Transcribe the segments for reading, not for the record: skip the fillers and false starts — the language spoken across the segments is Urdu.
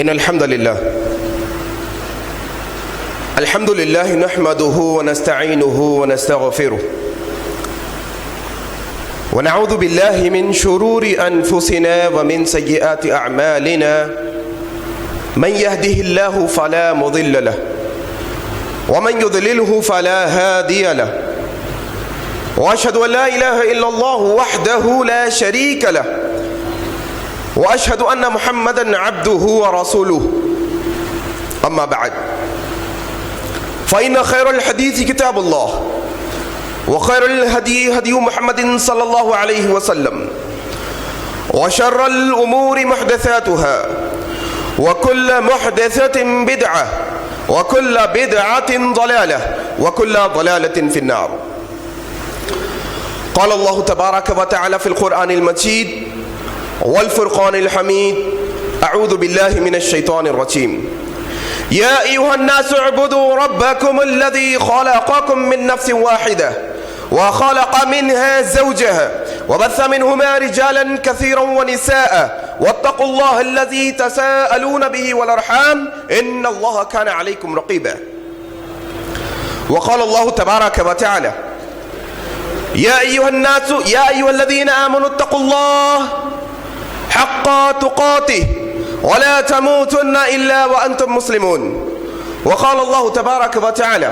إن الحمد لله نحمده ونستعينه ونستغفره ونعوذ بالله من شرور أنفسنا ومن سيئات أعمالنا من يهده الله فلا مضل له ومن يضلله فلا هادي له وأشهد أن لا إله إلا الله وحده لا شريك له وأشهد أن محمدًا عبده ورسوله أما بعد فإن خير الحديث كتاب الله وخير الهدي هدي محمد صلى الله عليه وسلم وشر الأمور محدثاتها وكل محدثة بدعة وكل بدعة ضلالة وكل ضلالة في النار. قال الله تبارك وتعالى في القرآن المجيد والفرقان الحميد أعوذ بالله من الشيطان الرجيم يا أيها الناس اعبدوا ربكم الذي خلقكم من نفس واحدة وخلق منها زوجها وبث منهما رجالا كثيرا ونساء واتقوا الله الذي تساءلون به والأرحام إن الله كان عليكم رقيبا. وقال الله تبارك وتعالى يا أيها الذين آمنوا اتقوا الله حق تقاته ولا تموتن إلا وأنتم مسلمون. وقال الله تبارك وتعالى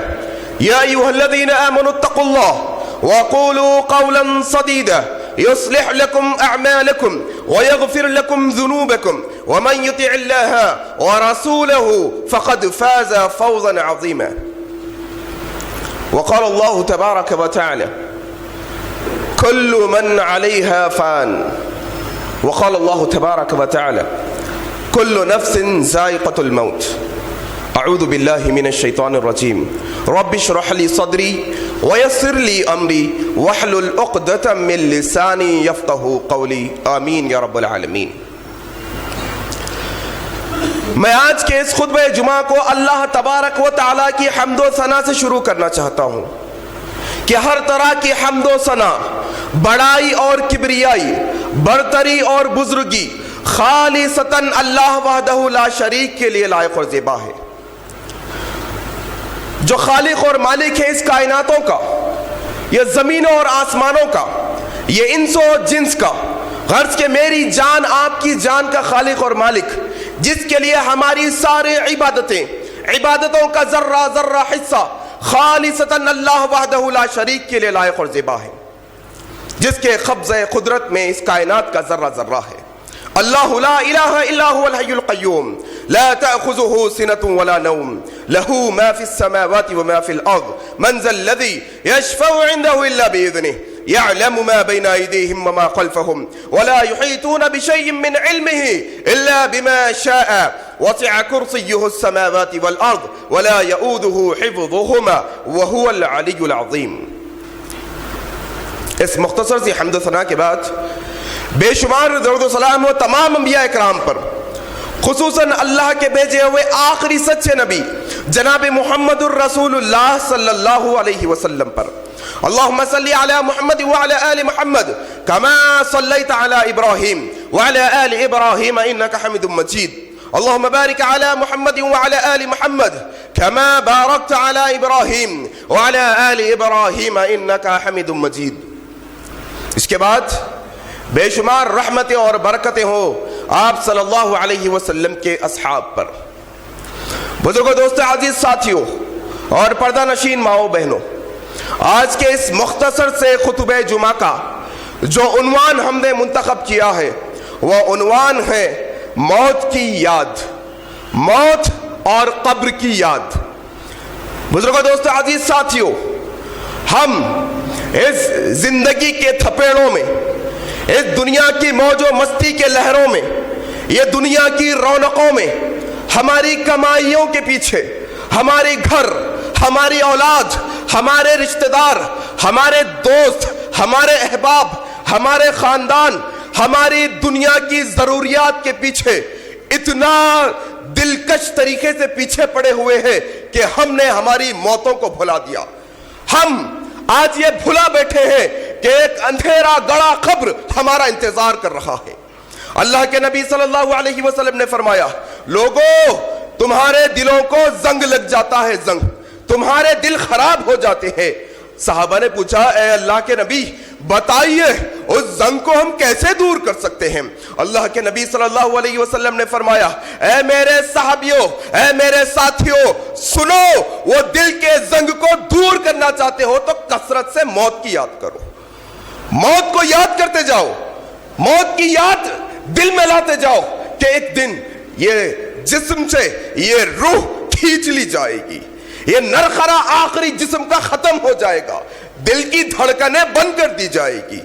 يا أيها الذين آمنوا اتقوا الله وقولوا قولا سديدا يصلح لكم أعمالكم ويغفر لكم ذنوبكم ومن يطع الله ورسوله فقد فاز فوزا عظيما. وقال الله تبارك وتعالى كل من عليها فان. وقال الله تبارك وتعالى كل نفس ذائقة الموت. أعوذ بالله من الشيطان الرجيم رب اشرح لي صدري ويسر لي أمري واحلل عقدة من لساني يفقهوا قولي آمین یا رب العالمین. میں آج کے اس خطبہ جمعہ کو اللہ تبارک و تعالیٰ کی حمد و ثنا سے شروع کرنا چاہتا ہوں کہ ہر طرح کی حمد و ثنا، بڑائی اور کبریائی، برتری اور بزرگی خالصتاً اللہ وحدہ لا شریک کے لیے لائق اور زیبا ہے. جو خالق اور مالک ہے اس کائناتوں کا، یہ زمینوں اور آسمانوں کا، یہ انس و جنس کا، غرض کہ میری جان آپ کی جان کا خالق اور مالک، جس کے لیے ہماری سارے عبادتوں کا ذرہ ذرہ حصہ خالصتاً اللہ وحدہ لا شریک کے لیے لائق اور زیبا ہے، جس کے قبضہ قدرت میں اس کائنات کا ذرہ ذرہ ہے. اللہ لا الہ الا هو الحی القیوم لا تأخذه سنة ولا نوم له ما في السماوات وما في الأرض من ذا الذي يشفع عنده إلا بإذنه يعلم ما بين أيديهم وما خلفهم ولا يحيطون بشيء من علمه إلا بما شاء وسع كرسيه السماوات والأرض ولا يؤوده حفظهما وهو العلي العظيم. اس مختصر سی حمد و ثنا کے بعد بے شمار درود و سلام و تمام انبیاء اکرام پر، خصوصاً اللہ کے بھیجے ہوئے آخری سچے نبی جناب محمد الرسول اللہ صلی اللہ علیہ وسلم پر. اللہم صلی علی محمد وعلی آل محمد کما صلیت علی ابراہیم وعلی آل ابراہیم انکا حمید مجید. اللہم بارک علی محمد وعلی آل محمد کما بارکت علی ابراہیم وعلی آل ابراہیم انکا حمید مجید. اس کے بعد بے شمار رحمتیں اور برکتیں ہوں آپ صلی اللہ علیہ وسلم کے اصحاب پر. بزرگوں، دوستوں، عزیز ساتھیوں اور پردہ نشین ماؤں بہنوں، آج کے اس مختصر سے خطبہ جمعہ کا جو عنوان ہم نے منتخب کیا ہے وہ عنوان ہے موت کی یاد، موت اور قبر کی یاد. بزرگوں، دوستوں، عزیز ساتھیوں، ہم اس زندگی کے تھپیڑوں میں، اس دنیا کی موج و مستی کے لہروں میں، یہ دنیا کی رونقوں میں، ہماری کمائیوں کے پیچھے ہمارے گھر، ہماری اولاد، ہمارے رشتہ دار، ہمارے دوست، ہمارے احباب، ہمارے خاندان، ہماری دنیا کی ضروریات کے پیچھے اتنا دلکش طریقے سے پیچھے پڑے ہوئے ہیں کہ ہم نے ہماری موتوں کو بھلا دیا. ہم آج یہ بھلا بیٹھے ہیں کہ ایک اندھیرا گڑا قبر ہمارا انتظار کر رہا ہے. اللہ کے نبی صلی اللہ علیہ وسلم نے فرمایا لوگو تمہارے دلوں کو زنگ لگ جاتا ہے، زنگ، تمہارے دل خراب ہو جاتے ہیں۔ صحابہ نے پوچھا اے اللہ کے نبی بتائیے اس زنگ کو ہم کیسے دور کر سکتے ہیں؟ اللہ کے نبی صلی اللہ علیہ وسلم نے فرمایا اے میرے صحابیوں، اے میرے ساتھیوں، سنو، وہ دل کے زنگ کو دور کرنا چاہتے ہو تو کثرت سے موت کی یاد کرو، موت کو یاد کرتے جاؤ، موت کی یاد دل میں لاتے جاؤ کہ ایک دن یہ جسم سے یہ روح کھینچ لی جائے گی، یہ نرخرا آخری جسم کا ختم ہو جائے گا، دل کی دھڑکنیں بند کر دی جائے گی،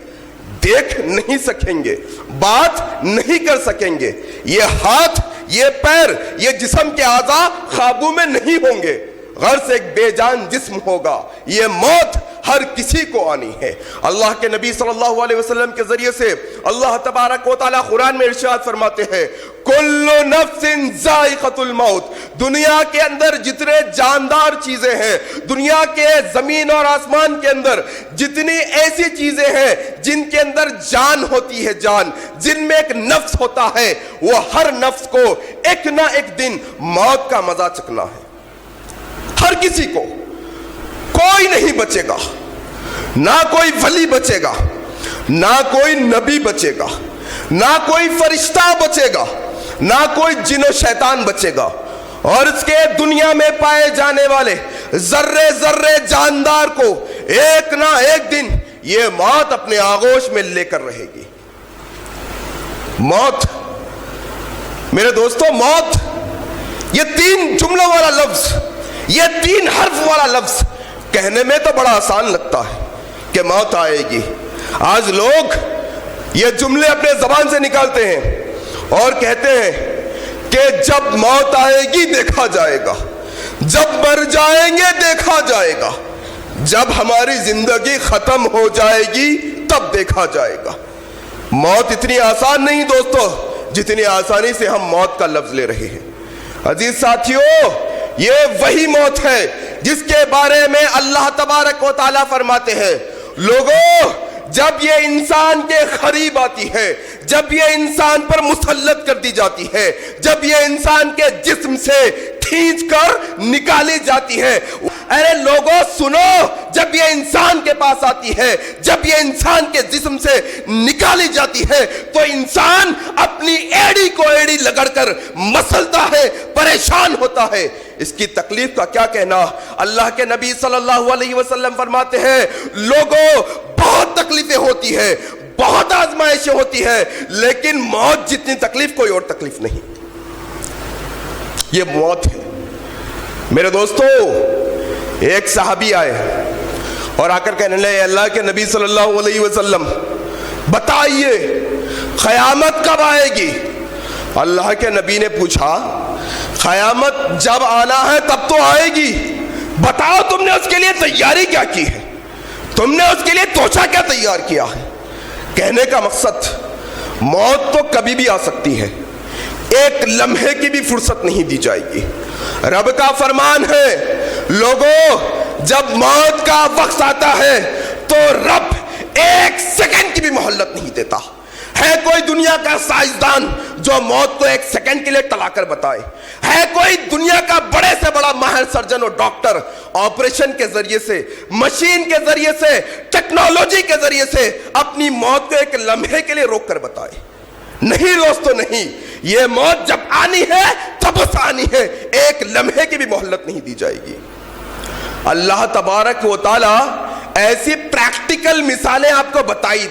دیکھ نہیں سکیں گے، بات نہیں کر سکیں گے، یہ ہاتھ، یہ پیر، یہ جسم کے اعضاء قابو میں نہیں ہوں گے، غرض ایک بے جان جسم ہوگا، یہ موت ہر کسی کو آنی ہے۔ اللہ کے نبی صلی اللہ علیہ وسلم کے ذریعے سے اللہ تبارک و تعالیٰ قرآن میں ارشاد فرماتے ہیں کل نفس ذائقۃ الموت، دنیا کے اندر جتنے جاندار چیزیں ہیں، دنیا کے زمین اور آسمان کے اندر جتنی ایسی چیزیں ہیں جن کے اندر جان ہوتی ہے، جان، جن میں ایک نفس ہوتا ہے، وہ ہر نفس کو ایک نہ ایک دن موت کا مزہ چکھنا ہے، ہر کسی کو، کوئی نہیں بچے گا، نہ کوئی ولی بچے گا، نہ کوئی نبی بچے گا، نہ کوئی فرشتہ بچے گا، نہ کوئی جن و شیطان بچے گا، اور اس کے دنیا میں پائے جانے والے ذرے ذرے جاندار کو ایک نہ ایک دن یہ موت اپنے آغوش میں لے کر رہے گی۔ موت، میرے دوستو، موت یہ تین جملوں والا لفظ، یہ تین حرف والا لفظ کہنے میں تو بڑا آسان لگتا ہے کہ موت آئے گی۔ آج لوگ یہ جملے اپنے زبان سے نکالتے ہیں اور کہتے ہیں کہ جب موت آئے گی دیکھا جائے گا، جب مر جائیں گے دیکھا جائے گا، جب ہماری زندگی ختم ہو جائے گی تب دیکھا جائے گا۔ موت اتنی آسان نہیں دوستو جتنی آسانی سے ہم موت کا لفظ لے رہے ہیں۔ عزیز ساتھیوں، یہ وہی موت ہے جس کے بارے میں اللہ تبارک و تعالیٰ فرماتے ہیں لوگوں جب یہ انسان کے قریب آتی ہے، جب یہ انسان پر مسلط کر دی جاتی ہے، جب یہ انسان کے جسم سے کھینچ کر نکالی جاتی ہے، ارے لوگوں سنو، جب یہ انسان کے پاس آتی ہے، جب یہ انسان کے جسم سے نکالی جاتی ہے تو انسان اپنی ایڑی کو ایڑی لگڑ کر مسلتا ہے، پریشان ہوتا ہے۔ اس کی تکلیف کا کیا کہنا؟ اللہ کے نبی صلی اللہ علیہ وسلم فرماتے ہیں لوگوں بہت تکلیفیں ہوتی ہے، بہت آزمائشیں ہوتی ہے، لیکن موت جتنی تکلیف کوئی اور تکلیف نہیں۔ یہ موت ہے۔ میرے دوستو، ایک صحابی آئے اور آ کر کہنے لگے اللہ کے نبی صلی اللہ علیہ وسلم بتائیے قیامت کب آئے گی؟ اللہ کے نبی نے پوچھا قیامت جب آنا ہے تب تو آئے گی، بتاؤ تم نے اس کے لیے تیاری کیا کی ہے، تم نے اس کے لیے توچہ کیا تیار کیا ہے؟ کہنے کا مقصد موت تو کبھی بھی آ سکتی ہے، ایک لمحے کی بھی فرصت نہیں دی جائے گی۔ رب کا فرمان ہے لوگوں جب موت کا وقت آتا ہے تو رب ایک سیکنڈ کی بھی مہلت نہیں دیتا۔ ہے کوئی دنیا کا سائنسدان جو موت کو ایک سیکنڈ کے لیے ٹلا کر بتائے؟ ہے کوئی دنیا کا بڑے سے بڑا ماہر سرجن اور ڈاکٹر آپریشن کے ذریعے سے، مشین کے ذریعے سے، ٹیکنالوجی کے ذریعے سے اپنی موت کو ایک لمحے کے لیے روک کر بتائے؟ نہیں دوستو، نہیں۔ یہ موت جب آنی ہے تب اس آنی ہے، ایک لمحے کی بھی مہلت نہیں دی جائے گی۔ اللہ تبارک و تعالی ایسی پریکٹیکل مثالیں آپ کو بتائی۔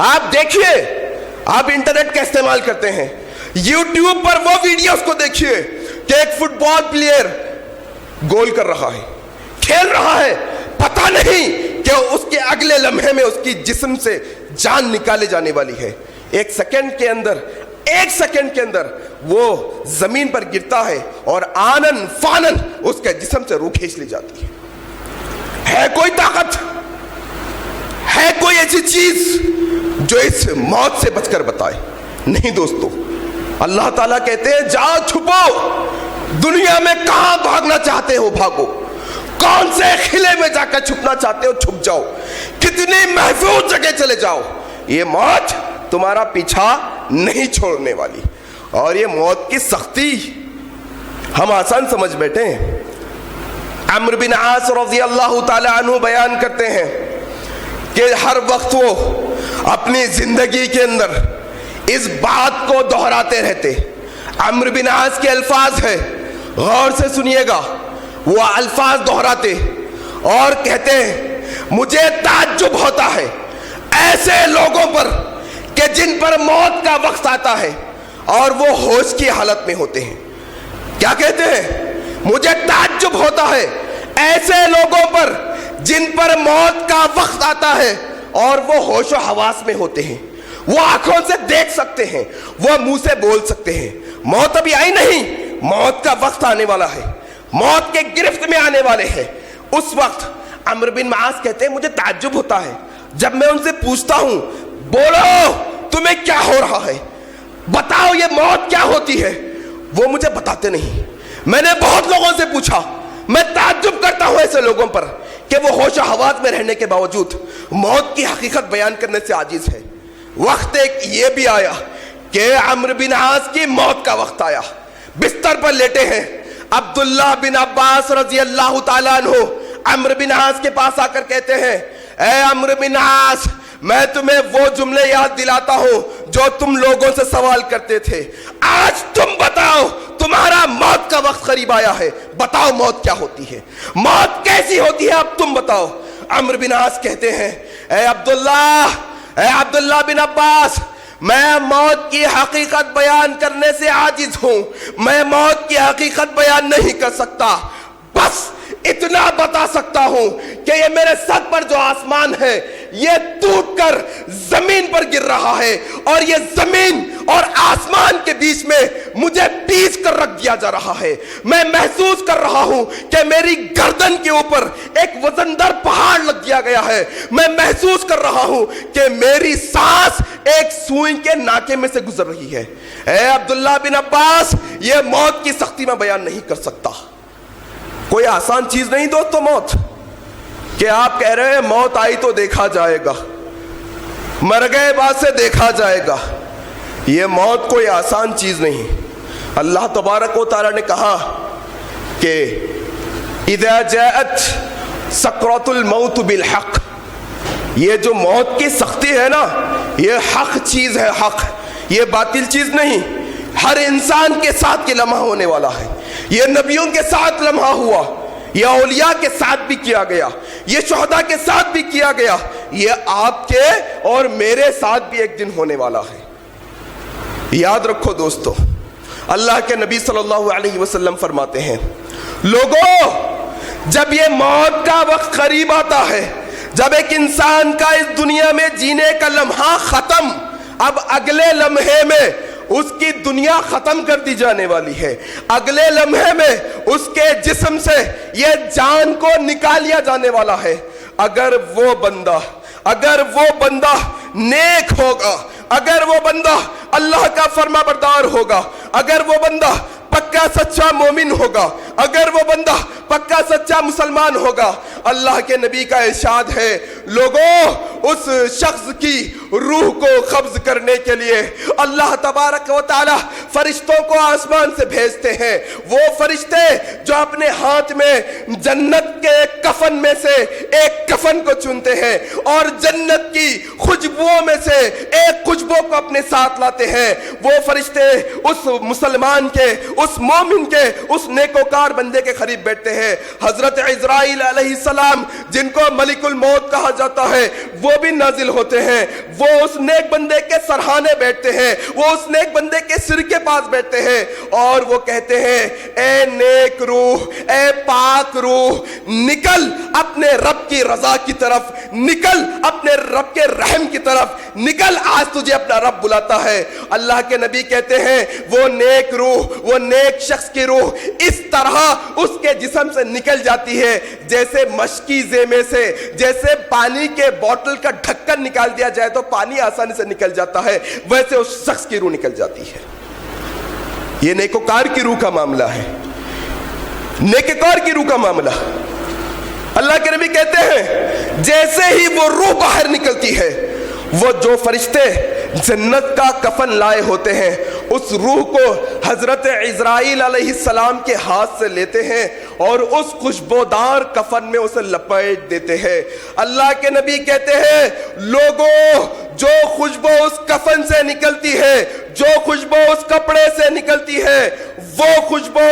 آپ دیکھیے، آپ انٹرنیٹ کا استعمال کرتے ہیں، یوٹیوب پر وہ ویڈیوز کو دیکھیے کہ ایک فٹ بال پلیئر گول کر رہا ہے، کھیل رہا ہے، پتہ نہیں کہ اس کے اگلے لمحے میں اس کی جسم سے جان نکالے جانے والی ہے۔ ایک سیکنڈ کے اندر وہ زمین پر گرتا ہے اور آنن فانن اس کے جسم سے روح کھینچ لی جاتی ہے۔ ہے کوئی طاقت، ہے کوئی ایسی چیز جو اس موت سے بچ کر بتائے؟ نہیں دوستو۔ اللہ تعالیٰ کہتے ہیں جاؤ چھپو، دنیا میں کہاں بھاگنا چاہتے ہو بھاگو، کون سے خلے میں جا کر چھپنا چاہتے ہو چھپ جاؤ، کتنی محفوظ جگہ چلے جاؤ، یہ موت تمہارا پیچھا نہیں چھوڑنے والی. اور یہ موت کی سختی ہم آسان سمجھ بیٹھے ہیں. عمرو بن عاص رضی اللہ تعالی عنہ بیان کرتے ہیں کہ ہر وقت وہ اپنی زندگی کے اندر اس بات کو دہراتے رہتے. عمرو بن عاص کے الفاظ ہے, غور سے سنیے گا. وہ الفاظ دہراتے اور کہتے ہیں مجھے تعجب ہوتا ہے ایسے لوگوں پر کہ جن پر موت کا وقت آتا ہے اور وہ ہوش کی حالت میں ہوتے ہیں. کیا کہتے ہیں؟ مجھے تعجب ہوتا ہے ایسے لوگوں پر جن پر موت کا وقت آتا ہے اور وہ ہوش و حواس میں ہوتے ہیں. وہ آنکھوں سے دیکھ سکتے ہیں, وہ منہ سے بول سکتے ہیں. موت ابھی آئی نہیں, موت کا وقت آنے والا ہے, موت کے گرفت میں آنے والے ہیں. اس وقت عمرو بن عاص کہتے ہیں مجھے تعجب ہوتا ہے جب میں ان سے پوچھتا ہوں بولو تمہیں کیا ہو رہا ہے, بتاؤ یہ موت کیا ہوتی ہے. وہ مجھے بتاتے نہیں. میں نے بہت لوگوں سے پوچھا. میں تعجب کرتا ہوں ایسے لوگوں پر کہ وہ ہوش و حواس میں رہنے کے باوجود موت کی حقیقت بیان کرنے سے عاجز ہے. وقت ایک یہ بھی آیا کہ عمرو بن عاص کی موت کا وقت آیا. بستر پر لیٹے ہیں. عبداللہ بن عباس رضی اللہ تعالیٰ عنہ عمرو بن عاص کے پاس آ کر کہتے ہیں اے عمرو بن عاص, میں تمہیں وہ جملے یاد دلاتا ہوں جو تم لوگوں سے سوال کرتے تھے. آج تم بتاؤ, تمہارا موت کا وقت قریب آیا ہے, بتاؤ موت کیا ہوتی ہے, موت کیسی ہوتی ہے, اب تم بتاؤ. عمرو بن عاص کہتے ہیں اے عبداللہ بن عباس, میں موت کی حقیقت بیان کرنے سے عاجز ہوں. میں موت کی حقیقت بیان نہیں کر سکتا. بس اتنا بتا سکتا ہوں کہ یہ میرے سر پر جو آسمان ہے یہ ٹوٹ کر زمین پر گر رہا ہے اور یہ زمین اور آسمان کے بیچ میں مجھے پیچ کر رکھ دیا جا رہا ہے. میں محسوس کر رہا ہوں کہ میری گردن کے اوپر ایک وزندر پہاڑ لگ دیا گیا ہے. میں محسوس کر رہا ہوں کہ میری سانس ایک سوئی کے ناکے میں سے گزر رہی ہے. اے عبداللہ بن عباس, یہ موت کی سختی میں بیان نہیں کر سکتا. کوئی آسان چیز نہیں دوستو موت, کہ آپ کہہ رہے ہیں موت آئی تو دیکھا جائے گا, مر گئے بعد سے دیکھا جائے گا. یہ موت کوئی آسان چیز نہیں. اللہ تبارک و تعالی نے کہا کہ اذا جاءت سکرۃ الموت بالحق, یہ جو موت کی سختی ہے نا, یہ حق چیز ہے, حق, یہ باطل چیز نہیں. ہر انسان کے ساتھ یہ لمحہ ہونے والا ہے. یہ نبیوں کے ساتھ لمحہ ہوا, یہ اولیاء کے ساتھ بھی کیا گیا, یہ شہداء کے ساتھ بھی کیا گیا, یہ آپ کے اور میرے ساتھ بھی ایک دن ہونے والا ہے. یاد رکھو دوستو, اللہ کے نبی صلی اللہ علیہ وسلم فرماتے ہیں لوگوں, جب یہ موت کا وقت قریب آتا ہے, جب ایک انسان کا اس دنیا میں جینے کا لمحہ ختم, اب اگلے لمحے میں اس کی دنیا ختم کر دی جانے والی ہے. اگلے لمحے میں اس کے جسم سے یہ جان کو نکالیا جانے والا ہے. اگر وہ بندہ نیک ہوگا, اگر وہ بندہ اللہ کا فرما بردار ہوگا, اگر وہ بندہ پکا سچا مومن ہوگا, اگر وہ بندہ پکا سچا مسلمان ہوگا, اللہ کے نبی کا ارشاد ہے لوگوں, اس شخص کی روح کو قبض کرنے کے لیے اللہ تبارک و تعالی فرشتوں کو آسمان سے بھیجتے ہیں. وہ فرشتے جو اپنے ہاتھ میں جنت کے کفن میں سے ایک کفن کو چنتے ہیں اور جنت کی خوشبوؤں میں سے ایک خوشبو کو اپنے ساتھ لاتے ہیں. وہ فرشتے اس مسلمان کے, اس مومن کے, اس نیکوکار بندے کے قریب بیٹھتے ہیں. حضرت عزرائیل علیہ السلام جن کو ملک الموت کہا جاتا ہے وہ بھی نازل ہوتے ہیں. وہ اس نیک بندے کے سرہانے بیٹھتے ہیں, وہ اس نیک بندے کے سر کے پاس بیٹھتے ہیں اور وہ کہتے ہیں اے نیک روح, اے پاک روح, نکل اپنے رب کی رضا کی طرف, نکل اپنے رب کے رحم کی طرف, نکل, آج تجھے اپنا رب بلاتا ہے. اللہ کے نبی کہتے ہیں وہ نیک روح, وہ نیک شخص کی روح اس طرح اس کے جسم سے نکل جاتی ہے جیسے مشکی زیمے سے, جیسے پانی کے بوتل کا ڈھکن نکال دیا جائے تو پانی آسانی سے نکل جاتا ہے, ویسے اس شخص کی روح نکل جاتی ہے. یہ نیکوکار کی روح کا معاملہ ہے, نیکوکار کی روح کا معاملہ. اللہ کے نبی کہتے ہیں جیسے ہی وہ روح باہر نکلتی ہے وہ جو فرشتے جنت کا کفن لائے ہوتے ہیں اس روح کو حضرت عزرائیل علیہ السلام کے ہاتھ سے لیتے ہیں اور اس خوشبودار کفن میں اسے لپیٹ دیتے ہیں۔ اللہ کے نبی کہتے ہیں لوگوں جو خوشبو اس کفن سے نکلتی ہے، جو خوشبو اس کپڑے سے نکلتی ہے، وہ خوشبو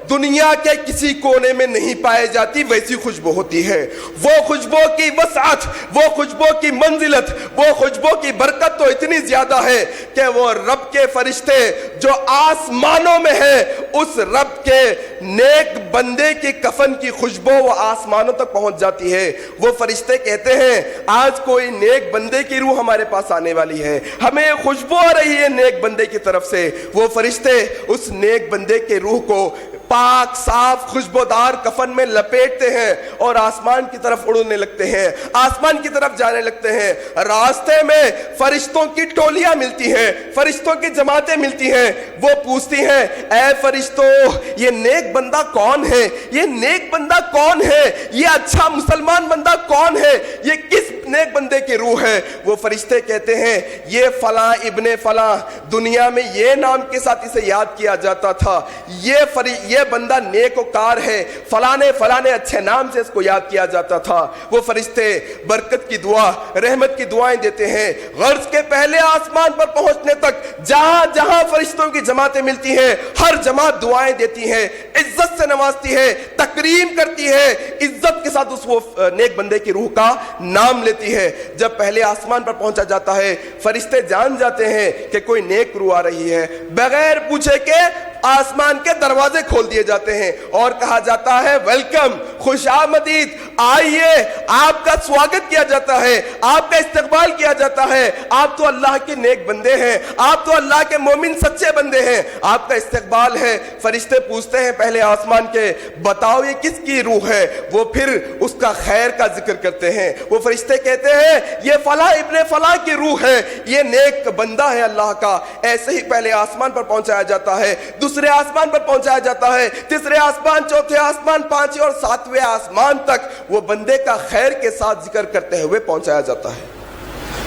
دنیا کے کسی کونے میں نہیں پائے جاتی، ویسی خوشبو ہوتی ہے۔ وہ خوشبو کی وسعت، وہ خوشبو کی منزلت، وہ خوشبو کی برکت تو اتنی زیادہ ہے کہ وہ رب کے فرشتے جو آسمانوں میں ہیں، اس رب کے نیک بندے کی کفن کی خوشبو وہ آسمانوں تک پہنچ جاتی ہے۔ وہ فرشتے کہتے ہیں آج کوئی نیک بندے کی روح ہمارے پاس آنے والی ہے، ہمیں خوشبو آ رہی ہے نیک بندے کی طرف سے۔ وہ فرشتے اس نیک بندے کے روح کو پاک صاف خوشبودار کفن میں لپیٹتے ہیں اور آسمان کی طرف اڑنے لگتے ہیں، آسمان کی طرف جانے لگتے ہیں۔ راستے میں فرشتوں کی ٹولیاں ملتی ہیں، فرشتوں کی جماعتیں ملتی ہیں، وہ پوچھتی ہیں اے فرشتوں یہ نیک بندہ کون ہے، یہ نیک بندہ کون ہے، یہ اچھا مسلمان بندہ کون ہے، یہ کس نیک بندے کی روح ہے؟ وہ فرشتے کہتے ہیں یہ فلاں ابن فلاں، دنیا میں یہ نام کے ساتھ اسے یاد کیا جاتا تھا، یہ بندہ نیک وکار ہے، فلانے فلانے اچھے نام سے اس کو یاد کیا جاتا تھا۔ وہ فرشتے برکت کی دعا، رحمت کی دعائیں دیتے ہیں۔ غرض کے پہلے آسمان پر پہنچنے تک جہاں جہاں فرشتوں کی جماعتیں ملتی ہیں، ہر جماعت دعائیں دیتی ہے، عزت سے نوازتی ہے، تکریم کرتی ہے، عزت کے ساتھ اس وہ نیک بندے کی روح کا نام لیتی ہے۔ جب پہلے آسمان پر پہنچا جاتا ہے فرشتے جان جاتے ہیں کہ کوئی نیک روح آ رہی ہے، بغیر پوچھے کہ آسمان کے دروازے کھول دیے جاتے ہیں اور کہا جاتا ہے ویلکم، خوش آمدید، آئیے، آپ کا سواگت کیا جاتا ہے، آپ کا استقبال کیا جاتا ہے، آپ تو اللہ کے نیک بندے ہیں، آپ تو اللہ کے مومن سچے بندے ہیں، آپ کا استقبال ہے۔ فرشتے پوچھتے ہیں پہلے آسمان کے بتاؤ یہ کس کی روح ہے؟ وہ پھر اس کا خیر کا ذکر کرتے ہیں۔ وہ فرشتے کہتے ہیں یہ فلاں ابن فلاں کی روح ہے، یہ نیک بندہ ہے اللہ کا۔ ایسے ہی پہلے آسمان پر پہنچایا جاتا ہے، دوسرے آسمان پر پہنچایا جاتا ہے، تیسرے آسمان، چوتھے آسمان، پانچویں اور ساتویں آسمان تک وہ بندے کا خیر کے ساتھ ذکر کرتے ہوئے پہنچایا جاتا ہے۔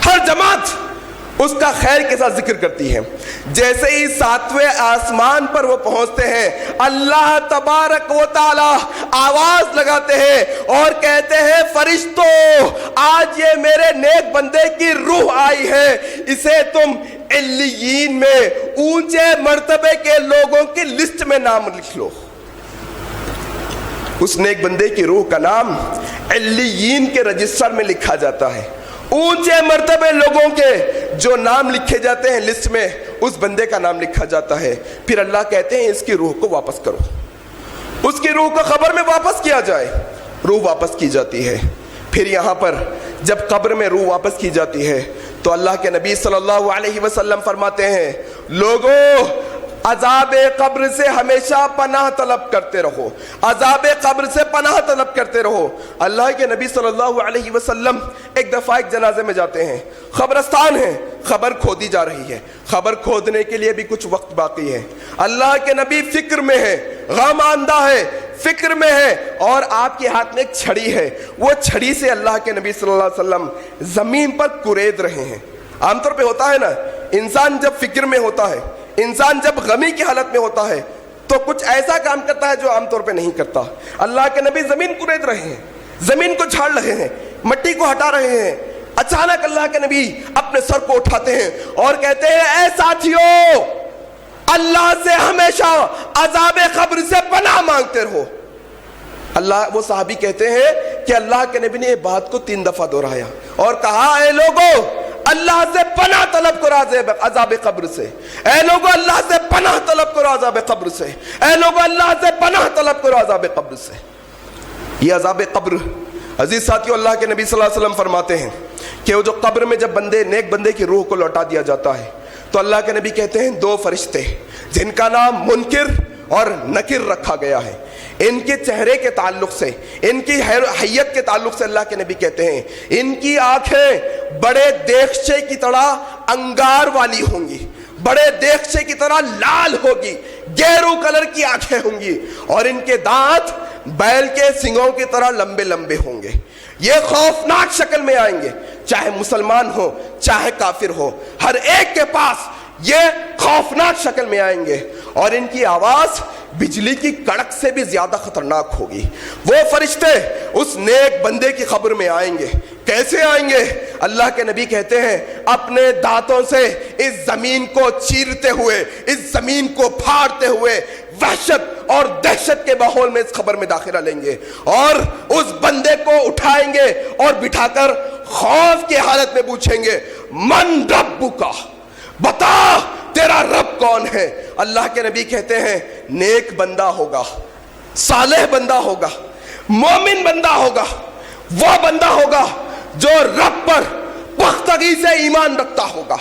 ہر جماعت اس کا خیر کے ساتھ ذکر کرتی ہے۔ جیسے ہی ساتویں آسمان پر وہ پہنچتے ہیں اللہ تبارک و تعالی آواز لگاتے ہیں اور کہتے ہیں فرشتوں آج یہ میرے نیک بندے کی روح آئی ہے، اسے تم علیین میں اونچے مرتبے کے لوگوں کی لسٹ میں نام لکھ لو۔ اس نیک بندے کی روح کا نام علیین کے رجسٹر میں لکھا جاتا ہے۔ اونچے مرتبے لوگوں کے جو نام لکھے جاتے ہیں لسٹ میں، اس بندے کا نام لکھا جاتا ہے۔ پھر اللہ کہتے ہیں اس کی روح کو واپس کرو، اس کی روح کو قبر میں واپس کیا جائے۔ روح واپس کی جاتی ہے۔ پھر یہاں پر جب قبر میں روح واپس کی جاتی ہے تو اللہ کے نبی صلی اللہ علیہ وسلم فرماتے ہیں لوگوں عذاب قبر سے ہمیشہ پناہ طلب کرتے رہو، عذاب قبر سے پناہ طلب کرتے رہو۔ اللہ کے نبی صلی اللہ علیہ وسلم ایک دفعہ ایک جنازے میں جاتے ہیں، قبرستان ہے، خبر کھودی جا رہی ہے، خبر کھودنے کے لیے بھی کچھ وقت باقی ہے۔ اللہ کے نبی فکر میں ہے، غم آندہ ہے، فکر میں ہے، اور آپ کے ہاتھ میں ایک چھڑی ہے۔ وہ چھڑی سے اللہ کے نبی صلی اللہ علیہ وسلم زمین پر کورید رہے ہیں۔ عام طور پہ ہوتا ہے نا، انسان جب فکر میں ہوتا ہے، انسان جب غمی کی حالت میں ہوتا ہے تو کچھ ایسا کام کرتا ہے جو عام طور پہ نہیں کرتا۔ اللہ کے نبی زمین کورید رہے ہیں، زمین کو جھاڑ رہے ہیں، مٹی کو ہٹا رہے ہیں۔ اچانک اللہ کے نبی اپنے سر کو اٹھاتے ہیں اور کہتے ہیں اے ساتھیو اللہ سے ہمیشہ عذاب قبر سے پناہ مانگتے رہو۔ وہ صحابی کہتے ہیں کہ اللہ کے نبی نے یہ بات کو 3 دفعہ دہرایا اور کہا اے لوگو اللہ سے پناہ طلب کرو عذاب قبر سے، اے لوگو اللہ سے پناہ طلب کرو عذاب قبر سے، اے لوگو اللہ سے پناہ طلب کرو عذاب قبر سے۔ یہ عذاب قبر عزیز ساتھیو اللہ کے نبی صلی اللہ علیہ وسلم فرماتے ہیں کہ وہ جو قبر میں جب نیک بندے کی روح کو لوٹا دیا جاتا ہے تو اللہ کے نبی کہتے ہیں 2 فرشتے جن کا نام منکر اور نکر رکھا گیا ہے، ان کے چہرے کے تعلق سے، ان کی حیت کے تعلق سے اللہ کے نبی کہتے ہیں ان کی آنکھیں بڑے دیگچے کی طرح انگار والی ہوں گی، بڑے دیگچے کی طرح لال ہوگی، گیرو کلر کی آنکھیں ہوں گی، اور ان کے دانت بیل کے سنگوں کی طرح لمبے لمبے ہوں گے۔ یہ خوفناک شکل میں آئیں گے، چاہے مسلمان ہو چاہے کافر ہو، ہر ایک کے پاس یہ خوفناک شکل میں آئیں گے، اور ان کی آواز بجلی کی کڑک سے بھی زیادہ خطرناک ہوگی۔ وہ فرشتے اس نیک بندے کی خبر میں آئیں گے۔ کیسے آئیں گے؟ اللہ کے نبی کہتے ہیں اپنے دانتوں سے اس زمین کو چیرتے ہوئے، اس زمین کو پھاڑتے ہوئے وحشت اور دہشت کے ماحول میں اس خبر میں داخلہ لیں گے، اور اس بندے کو اٹھائیں گے اور بٹھا کر خوف کی حالت میں پوچھیں گے من ربک، بتا تیرا رب کون ہے؟ اللہ کے نبی کہتے ہیں نیک بندہ ہوگا، صالح بندہ ہوگا، مومن بندہ ہوگا، وہ بندہ ہوگا جو رب پر پختگی سے ایمان رکھتا ہوگا،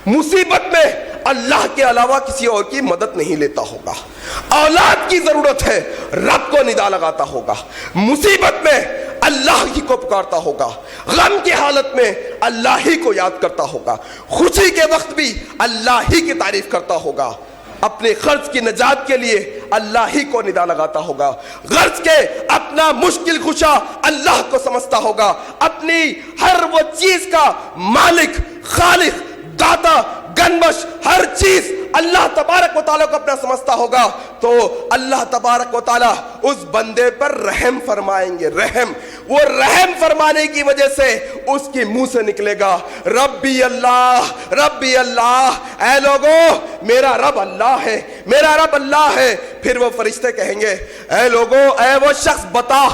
مصیبت میں اللہ کے علاوہ کسی اور کی مدد نہیں لیتا ہوگا، اولاد کی ضرورت ہے رب کو ندا لگاتا ہوگا، مصیبت میں اللہ ہی کو پکارتا ہوگا، غم کی حالت میں اللہ ہی کو یاد کرتا ہوگا، خوشی کے وقت بھی اللہ ہی کی تعریف کرتا ہوگا، اپنے خرچ کی نجات کے لیے اللہ ہی کو ندا لگاتا ہوگا، غرض کے اپنا مشکل کشا اللہ کو سمجھتا ہوگا، اپنی ہر وہ چیز کا مالک، خالق، داتا، گنبش، ہر چیز اللہ تبارک و تعالیٰ کو اپنا سمجھتا ہوگا، تو اللہ تبارک و تعالیٰ اس بندے پر رحم فرمائیں گے۔ رحم، وہ رحم فرمانے کی وجہ سے اس کی منہ سے نکلے گا ربی اللہ، ربی اللہ، اے لوگو میرا رب اللہ ہے، میرا رب اللہ ہے۔ پھر وہ فرشتے کہیں گے اے لوگو، اے وہ شخص بتا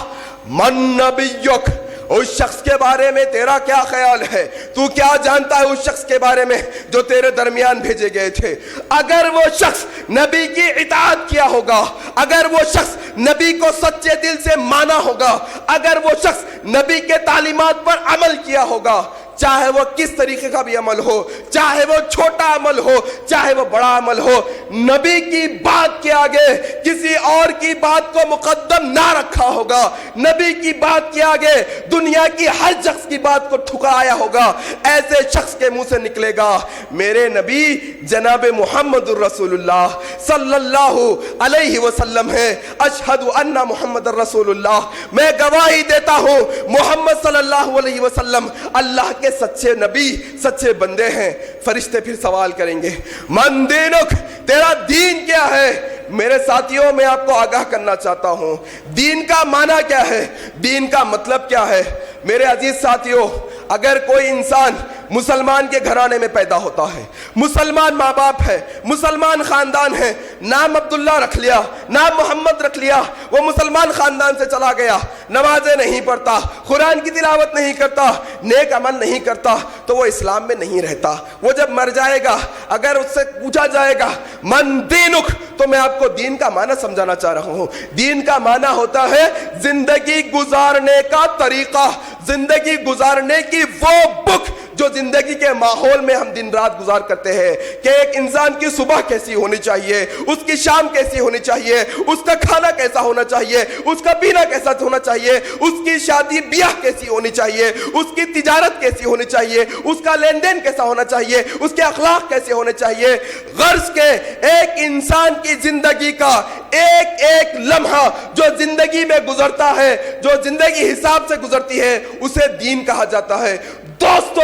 من نبیک، اس شخص کے بارے میں تیرا کیا خیال ہے؟ تو کیا جانتا ہے اس شخص کے بارے میں جو تیرے درمیان بھیجے گئے تھے؟ اگر وہ شخص نبی کی اطاعت کیا ہوگا، اگر وہ شخص نبی کو سچے دل سے مانا ہوگا، اگر وہ شخص نبی کے تعلیمات پر عمل کیا ہوگا، چاہے وہ کس طریقے کا بھی عمل ہو، چاہے وہ چھوٹا عمل ہو چاہے وہ بڑا عمل ہو، نبی کی بات کے آگے کسی اور کی بات کو مقدم نہ رکھا ہوگا، نبی کی بات کے آگے دنیا کی ہر شخص کی بات کو ٹھکرایا ہوگا، ایسے شخص کے منہ سے نکلے گا میرے نبی جناب محمد الرسول اللہ صلی اللہ علیہ وسلم ہے، اشہد ان محمد الرسول اللہ، میں گواہی دیتا ہوں محمد صلی اللہ علیہ وسلم اللہ کے سچے نبی، سچے بندے ہیں۔ فرشتے پھر سوال کریں گے من دینک، تیرا دین کیا ہے؟ میرے ساتھیوں میں آپ کو آگاہ کرنا چاہتا ہوں دین کا معنی کیا ہے، دین کا مطلب کیا ہے۔ میرے عزیز ساتھیوں، اگر کوئی انسان مسلمان کے گھرانے میں پیدا ہوتا ہے، مسلمان ماں باپ ہے، مسلمان خاندان ہے، نام عبداللہ رکھ لیا، نام محمد رکھ لیا، وہ مسلمان خاندان سے چلا گیا، نمازیں نہیں پڑھتا، قرآن کی تلاوت نہیں کرتا، نیک عمل نہیں کرتا، تو وہ اسلام میں نہیں رہتا۔ وہ جب مر جائے گا، اگر اس سے پوچھا جائے گا من دینک، تو میں آپ کو دین کا معنی سمجھانا چاہ رہا ہوں۔ دین کا معنی ہوتا ہے زندگی گزارنے کا طریقہ، زندگی گزارنے کی وہ بک جو زندگی کے ماحول میں ہم دن رات گزار کرتے ہیں، کہ ایک انسان کی صبح کیسی ہونی چاہیے، اس کی شام کیسی ہونی چاہیے، اس کا کھانا کیسا ہونا چاہیے، اس کا پینا کیسا ہونا چاہیے، اس کی شادی بیاہ کیسی ہونی چاہیے، اس کی تجارت کیسی ہونی چاہیے، اس کا لین دین کیسا ہونا چاہیے، اس کے اخلاق کیسے ہونے چاہیے۔ غرض کے ایک انسان کی زندگی کا ایک ایک لمحہ جو زندگی میں گزرتا ہے، جو زندگی حساب سے گزرتی ہے، اسے دین کہا جاتا ہے۔ دوستو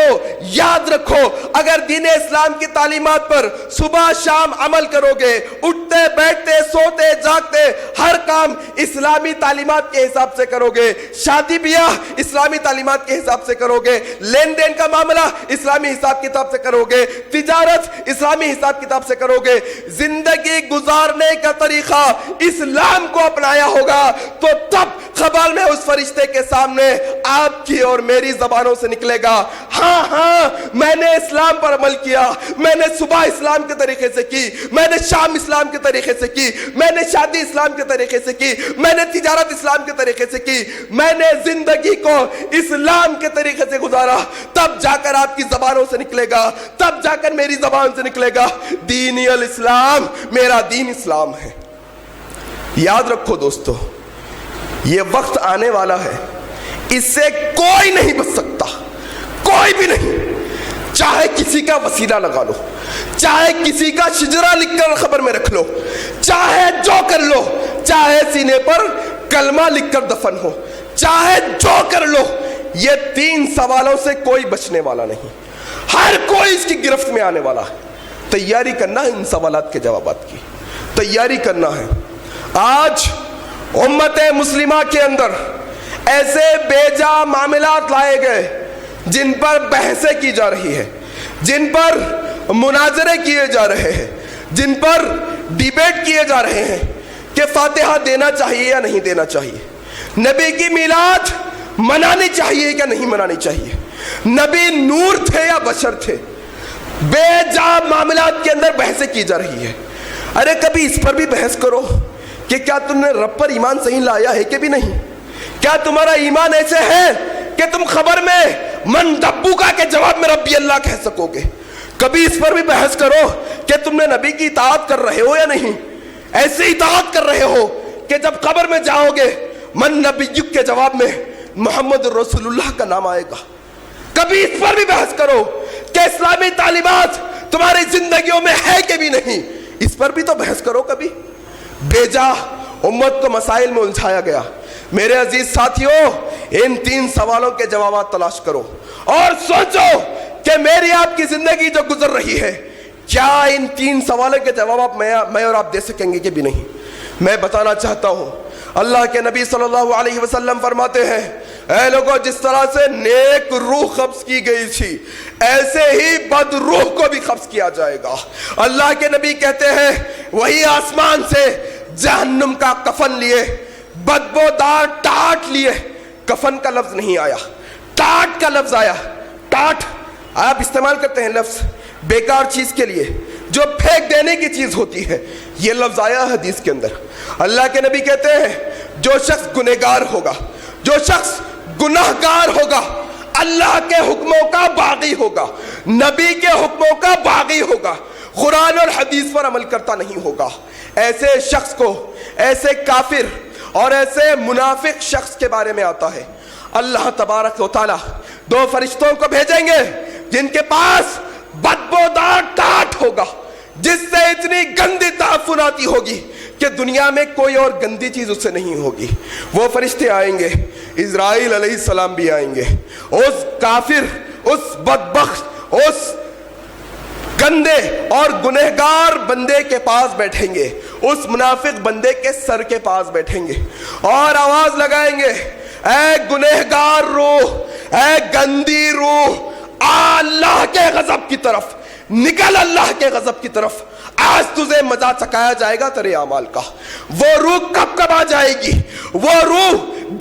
یاد رکھو، اگر دین اسلام کی تعلیمات پر صبح شام عمل کرو گے، اٹھتے بیٹھتے سوتے جاگتے ہر کام اسلامی تعلیمات کے حساب سے کرو گے، شادی بیاہ اسلامی تعلیمات کے حساب سے کرو گے، لین دین کا معاملہ اسلامی حساب کتاب سے کرو گے، تجارت اسلامی حساب کتاب سے کرو گے، زندگی گزارنے کا طریقہ اسلام کو اپنایا ہوگا، تو تب قبال میں اس فرشتے کے سامنے آپ کی اور میری زبانوں سے نکلے گا ہاں ہاں میں نے اسلام پر عمل کیا، میں نے صبح اسلام کے طریقے سے کی، میں نے شام اسلام کے طریقے سے کی، میں نے شادی اسلام کے طریقے سے کی، میں نے تجارت اسلام کے طریقے سے کی، میں نے زندگی کو اسلام کے طریقے سے گزارا۔ تب جا کر آپ کی زبانوں سے نکلے گا، تب جا کر میری زبان سے نکلے گا دینی الاسلام، میرا دین اسلام ہے۔ یاد رکھو دوستو، یہ وقت آنے والا ہے، اس سے کوئی نہیں بچ سکتا، کوئی بھی نہیں، چاہے کسی کا وسیلہ لگا لو، چاہے کسی کا شجرہ لکھ کر خبر میں رکھ لو، چاہے جو کر لو، چاہے سینے پر کلمہ لکھ کر دفن ہو، چاہے جو کر لو، یہ 3 سوالوں سے کوئی بچنے والا نہیں، ہر کوئی اس کی گرفت میں آنے والا ہے۔ تیاری کرنا ہے ان سوالات کے جوابات کی، تیاری کرنا ہے۔ آج امت مسلمہ کے اندر ایسے بے جا معاملات لائے گئے جن پر بحثیں کی جا رہی ہے، جن پر مناظرے کیے جا رہے ہیں، جن پر ڈیبیٹ کیے جا رہے ہیں کہ فاتحہ دینا چاہیے یا نہیں دینا چاہیے، نبی کی میلاد منانی چاہیے یا نہیں منانی چاہیے، نبی نور تھے یا بشر تھے، بے جا معاملات کے اندر بحثیں کی جا رہی ہے۔ ارے کبھی اس پر بھی بحث کرو کہ کیا تم نے رب پر ایمان صحیح لایا ہے کہ بھی نہیں؟ کیا تمہارا ایمان ایسے ہے کہ تم خبر میں من دبوکا کے جواب میں ربی اللہ کہہ سکو گے؟ کبھی اس پر بھی بحث کرو کہ تم نے نبی کی اطاعت کر رہے ہو یا نہیں، ایسے اطاعت کر رہے ہو کہ جب قبر میں جاؤ گے من نبیک کے جواب میں محمد رسول اللہ کا نام آئے گا۔ کبھی اس پر بھی بحث کرو کہ اسلامی تعلیمات تمہاری زندگیوں میں ہے کہ بھی نہیں، اس پر بھی تو بحث کرو کبھی۔ بے جا امت کو مسائل میں الجھایا گیا۔ میرے عزیز ساتھیوں، ان 3 سوالوں کے جوابات تلاش کرو اور سوچو کہ میری آپ کی زندگی جو گزر رہی ہے کیا ان 3 سوالوں کے جواب میں اور آپ دے سکیں گے کہ بھی نہیں؟ میں بتانا چاہتا ہوں، اللہ کے نبی صلی اللہ علیہ وسلم فرماتے ہیں، اے لوگوں، جس طرح سے نیک روح قبض کی گئی تھی ایسے ہی بد روح کو بھی قبض کیا جائے گا۔ اللہ کے نبی کہتے ہیں وہی آسمان سے جہنم کا کفن لیے، بدبودار ٹاٹ لیے، کفن کا لفظ نہیں آیا، ٹاٹ کا لفظ آیا۔ ٹاٹ آپ استعمال کرتے ہیں لفظ بیکار چیز کے لیے، جو پھینک دینے کی چیز ہوتی ہے، یہ لفظ آیا حدیث کے اندر۔ اللہ کے نبی کہتے ہیں جو شخص گنہگار ہوگا، جو شخص گناہگار ہوگا، اللہ کے حکموں کا باغی ہوگا، نبی کے حکموں کا باغی ہوگا، قرآن اور حدیث پر عمل کرتا نہیں ہوگا، ایسے شخص کو، ایسے کافر اور ایسے منافق شخص کے بارے میں آتا ہے اللہ تبارک و تعالی 2 فرشتوں کو بھیجیں گے جن کے پاس بدبودار ٹاٹ ہوگا، جس سے اتنی گندی تعفن آتی ہوگی کہ دنیا میں کوئی اور گندی چیز اس سے نہیں ہوگی۔ وہ فرشتے آئیں گے، اسرائیل علیہ السلام بھی آئیں گے، اس کافر، اس بدبخت، اس گندے اور گنہگار بندے کے پاس بیٹھیں گے، اس منافق بندے کے سر کے پاس بیٹھیں گے اور آواز لگائیں گے، اے گنہگار روح، اے گندی روح، آ اللہ کے غضب کی طرف، نکل اللہ کے غضب کی طرف، آج تجھے مزہ چکایا جائے گا تیرے اعمال کا۔ وہ روح کب کب آ جائے گی، وہ روح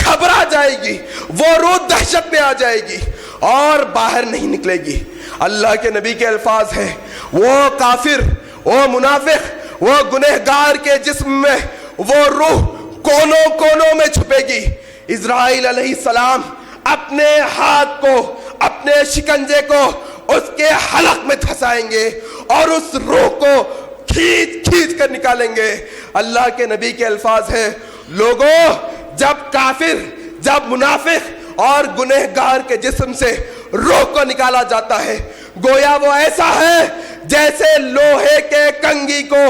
گھبرا جائے گی، وہ روح دہشت میں آ جائے گی اور باہر نہیں نکلے گی۔ اللہ کے نبی کے الفاظ ہیں، وہ کافر، وہ منافق، وہ گنہگار کے جسم میں وہ روح کونوں کونوں میں چھپے گی۔ اسرائیل علیہ السلام اپنے ہاتھ کو، اپنے شکنجے کو اس کے حلق میں دھسائیں گے اور اس روح کو کھینچ کھینچ کر نکالیں گے۔ اللہ کے نبی کے الفاظ ہیں، لوگوں، جب کافر، جب منافق اور گنہگار کے جسم سے روح کو نکالا جاتا ہے، گویا وہ ایسا ہے جیسے لوہے کے کنگھی کو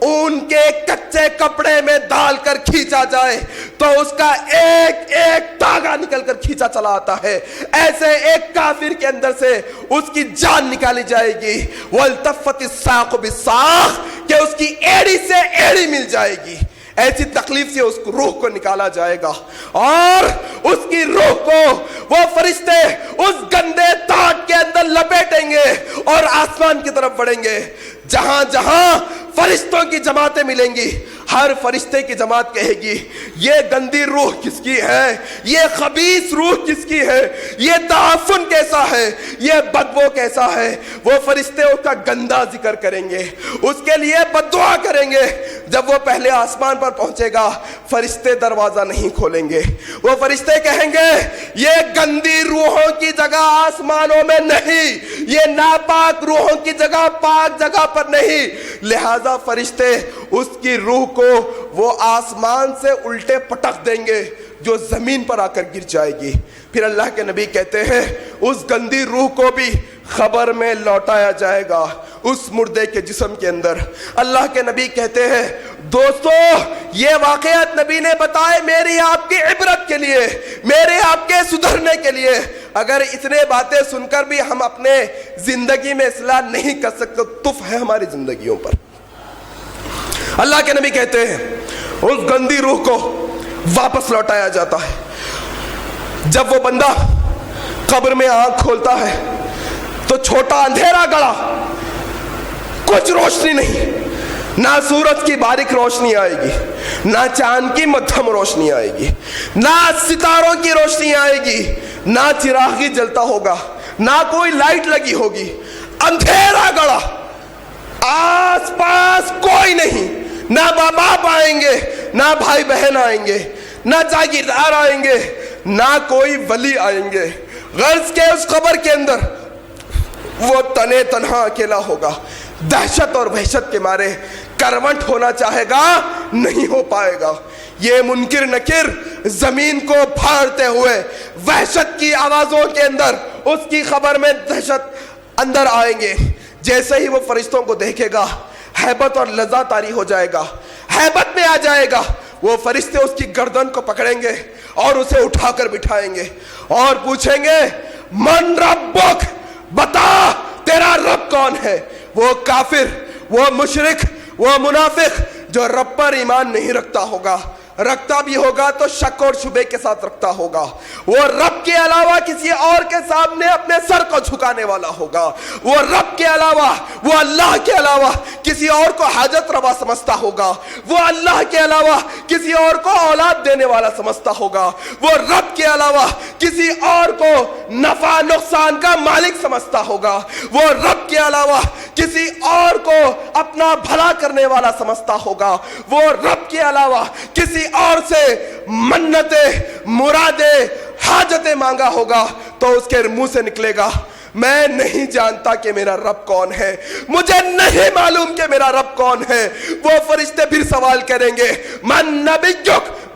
اون کے کچے کپڑے میں ڈال کر کھینچا جائے تو اس کا ایک ایک دھاگا نکل کر کھینچا چلا آتا ہے، ایسے ایک کافر کے اندر سے اس کی جان نکالی جائے گی۔ وَالْتَفَّتِ السَّاقُ بِالسَّاقِ، کہ اس کی ایڑی سے ایڑی مل جائے گی، ایسی تکلیف سے اس روح کو نکالا جائے گا اور اس کی روح کو وہ فرشتے اس گندے ٹاٹ کے اندر لپیٹیں گے اور آسمان کی طرف بڑھیں گے۔ جہاں جہاں فرشتوں کی جماعتیں ملیں گی، ہر فرشتے کی جماعت کہے گی یہ گندی روح کس کی ہے، یہ خبیث روح کس کی ہے، یہ تعفن کیسا ہے، یہ بدبو کیسا ہے۔ وہ فرشتے اس کا گندا ذکر کریں گے، اس کے لیے بد دعا کریں گے۔ جب وہ پہلے آسمان پر پہنچے گا، فرشتے دروازہ نہیں کھولیں گے، وہ فرشتے کہیں گے یہ گندی روحوں کی جگہ آسمانوں میں نہیں، یہ ناپاک روحوں کی جگہ پاک جگہ پر نہیں، لہذا فرشتے اس کی روح کو وہ آسمان سے الٹے پٹک دیں گے جو زمین پر آ کر گر جائے گی۔ پھر اللہ کے نبی کہتے ہیں اس گندی روح کو بھی خبر میں لوٹایا جائے گا، اس مردے کے جسم کے اندر۔ اللہ کے نبی کہتے ہیں دوستو یہ واقعات نبی نے بتائے میری آپ کی عبرت کے لیے، میرے آپ کے سدھرنے کے لیے۔ اگر اتنے باتیں سن کر بھی ہم اپنے زندگی میں اصلاح نہیں کر سکتے، تف ہے ہماری زندگیوں پر۔ اللہ کے نبی کہتے ہیں اس گندی روح کو واپس لوٹایا جاتا ہے۔ جب وہ بندہ قبر میں آنکھ کھولتا ہے تو چھوٹا اندھیرا گڑا، کچھ روشنی نہیں، نہ سورج کی باریک روشنی آئے گی، نہ چاند کی مدھم روشنی آئے گی، نہ ستاروں کی روشنی آئے گی، نہ چراغی جلتا ہوگا، نہ کوئی لائٹ لگی ہوگی، اندھیرا گڑا، آس پاس کوئی نہیں، نہ ماں باپ آئیں گے، نہ بھائی بہن آئیں گے، نہ جاگیردار آئیں گے، نہ کوئی ولی آئیں گے۔ غرض کے اس قبر کے اندر وہ تنے تنہا اکیلا ہوگا، دہشت اور وحشت کے مارے کروٹ ہونا چاہے گا، نہیں ہو پائے گا۔ یہ منکر نکر زمین کو پھاڑتے ہوئے وحشت کی آوازوں کے اندر اس کی خبر میں دہشت اندر آئیں گے۔ جیسے ہی وہ فرشتوں کو دیکھے گا ہیبت اور لذا طاری ہو جائے گا، ہیبت میں آ جائے گا۔ وہ فرشتے اس کی گردن کو پکڑیں گے اور اسے اٹھا کر بٹھائیں گے اور پوچھیں گے من ربک، بتا تیرا رب کون ہے؟ وہ کافر، وہ مشرک، وہ منافق جو رب پر ایمان نہیں رکھتا ہوگا، رکھتا بھی ہوگا تو شک اور شبے کے ساتھ رکھتا ہوگا، وہ رب کے علاوہ کسی اور کے سامنے اپنے سر کو جھکانے والا ہوگا، وہ رب کے علاوہ، وہ اللہ کے علاوہ کسی اور کو حاجت روا سمجھتا ہوگا، وہ اللہ کے علاوہ کسی اور کو اولاد دینے والا سمجھتا ہوگا، وہ رب کے علاوہ کسی اور کو نفع نقصان کا مالک سمجھتا ہوگا، وہ رب کے علاوہ کسی اور کو اپنا بھلا کرنے والا سمجھتا ہوگا، وہ رب کے علاوہ کسی اور سے منتیں، مرادیں، حاجتیں مانگا ہوگا تو اس کے منہ سے نکلے گا میں نہیں جانتا کہ میرا رب کون ہے، مجھے نہیں معلوم کہ میرا رب کون ہے۔ وہ فرشتے پھر سوال کریں گے من نبیک،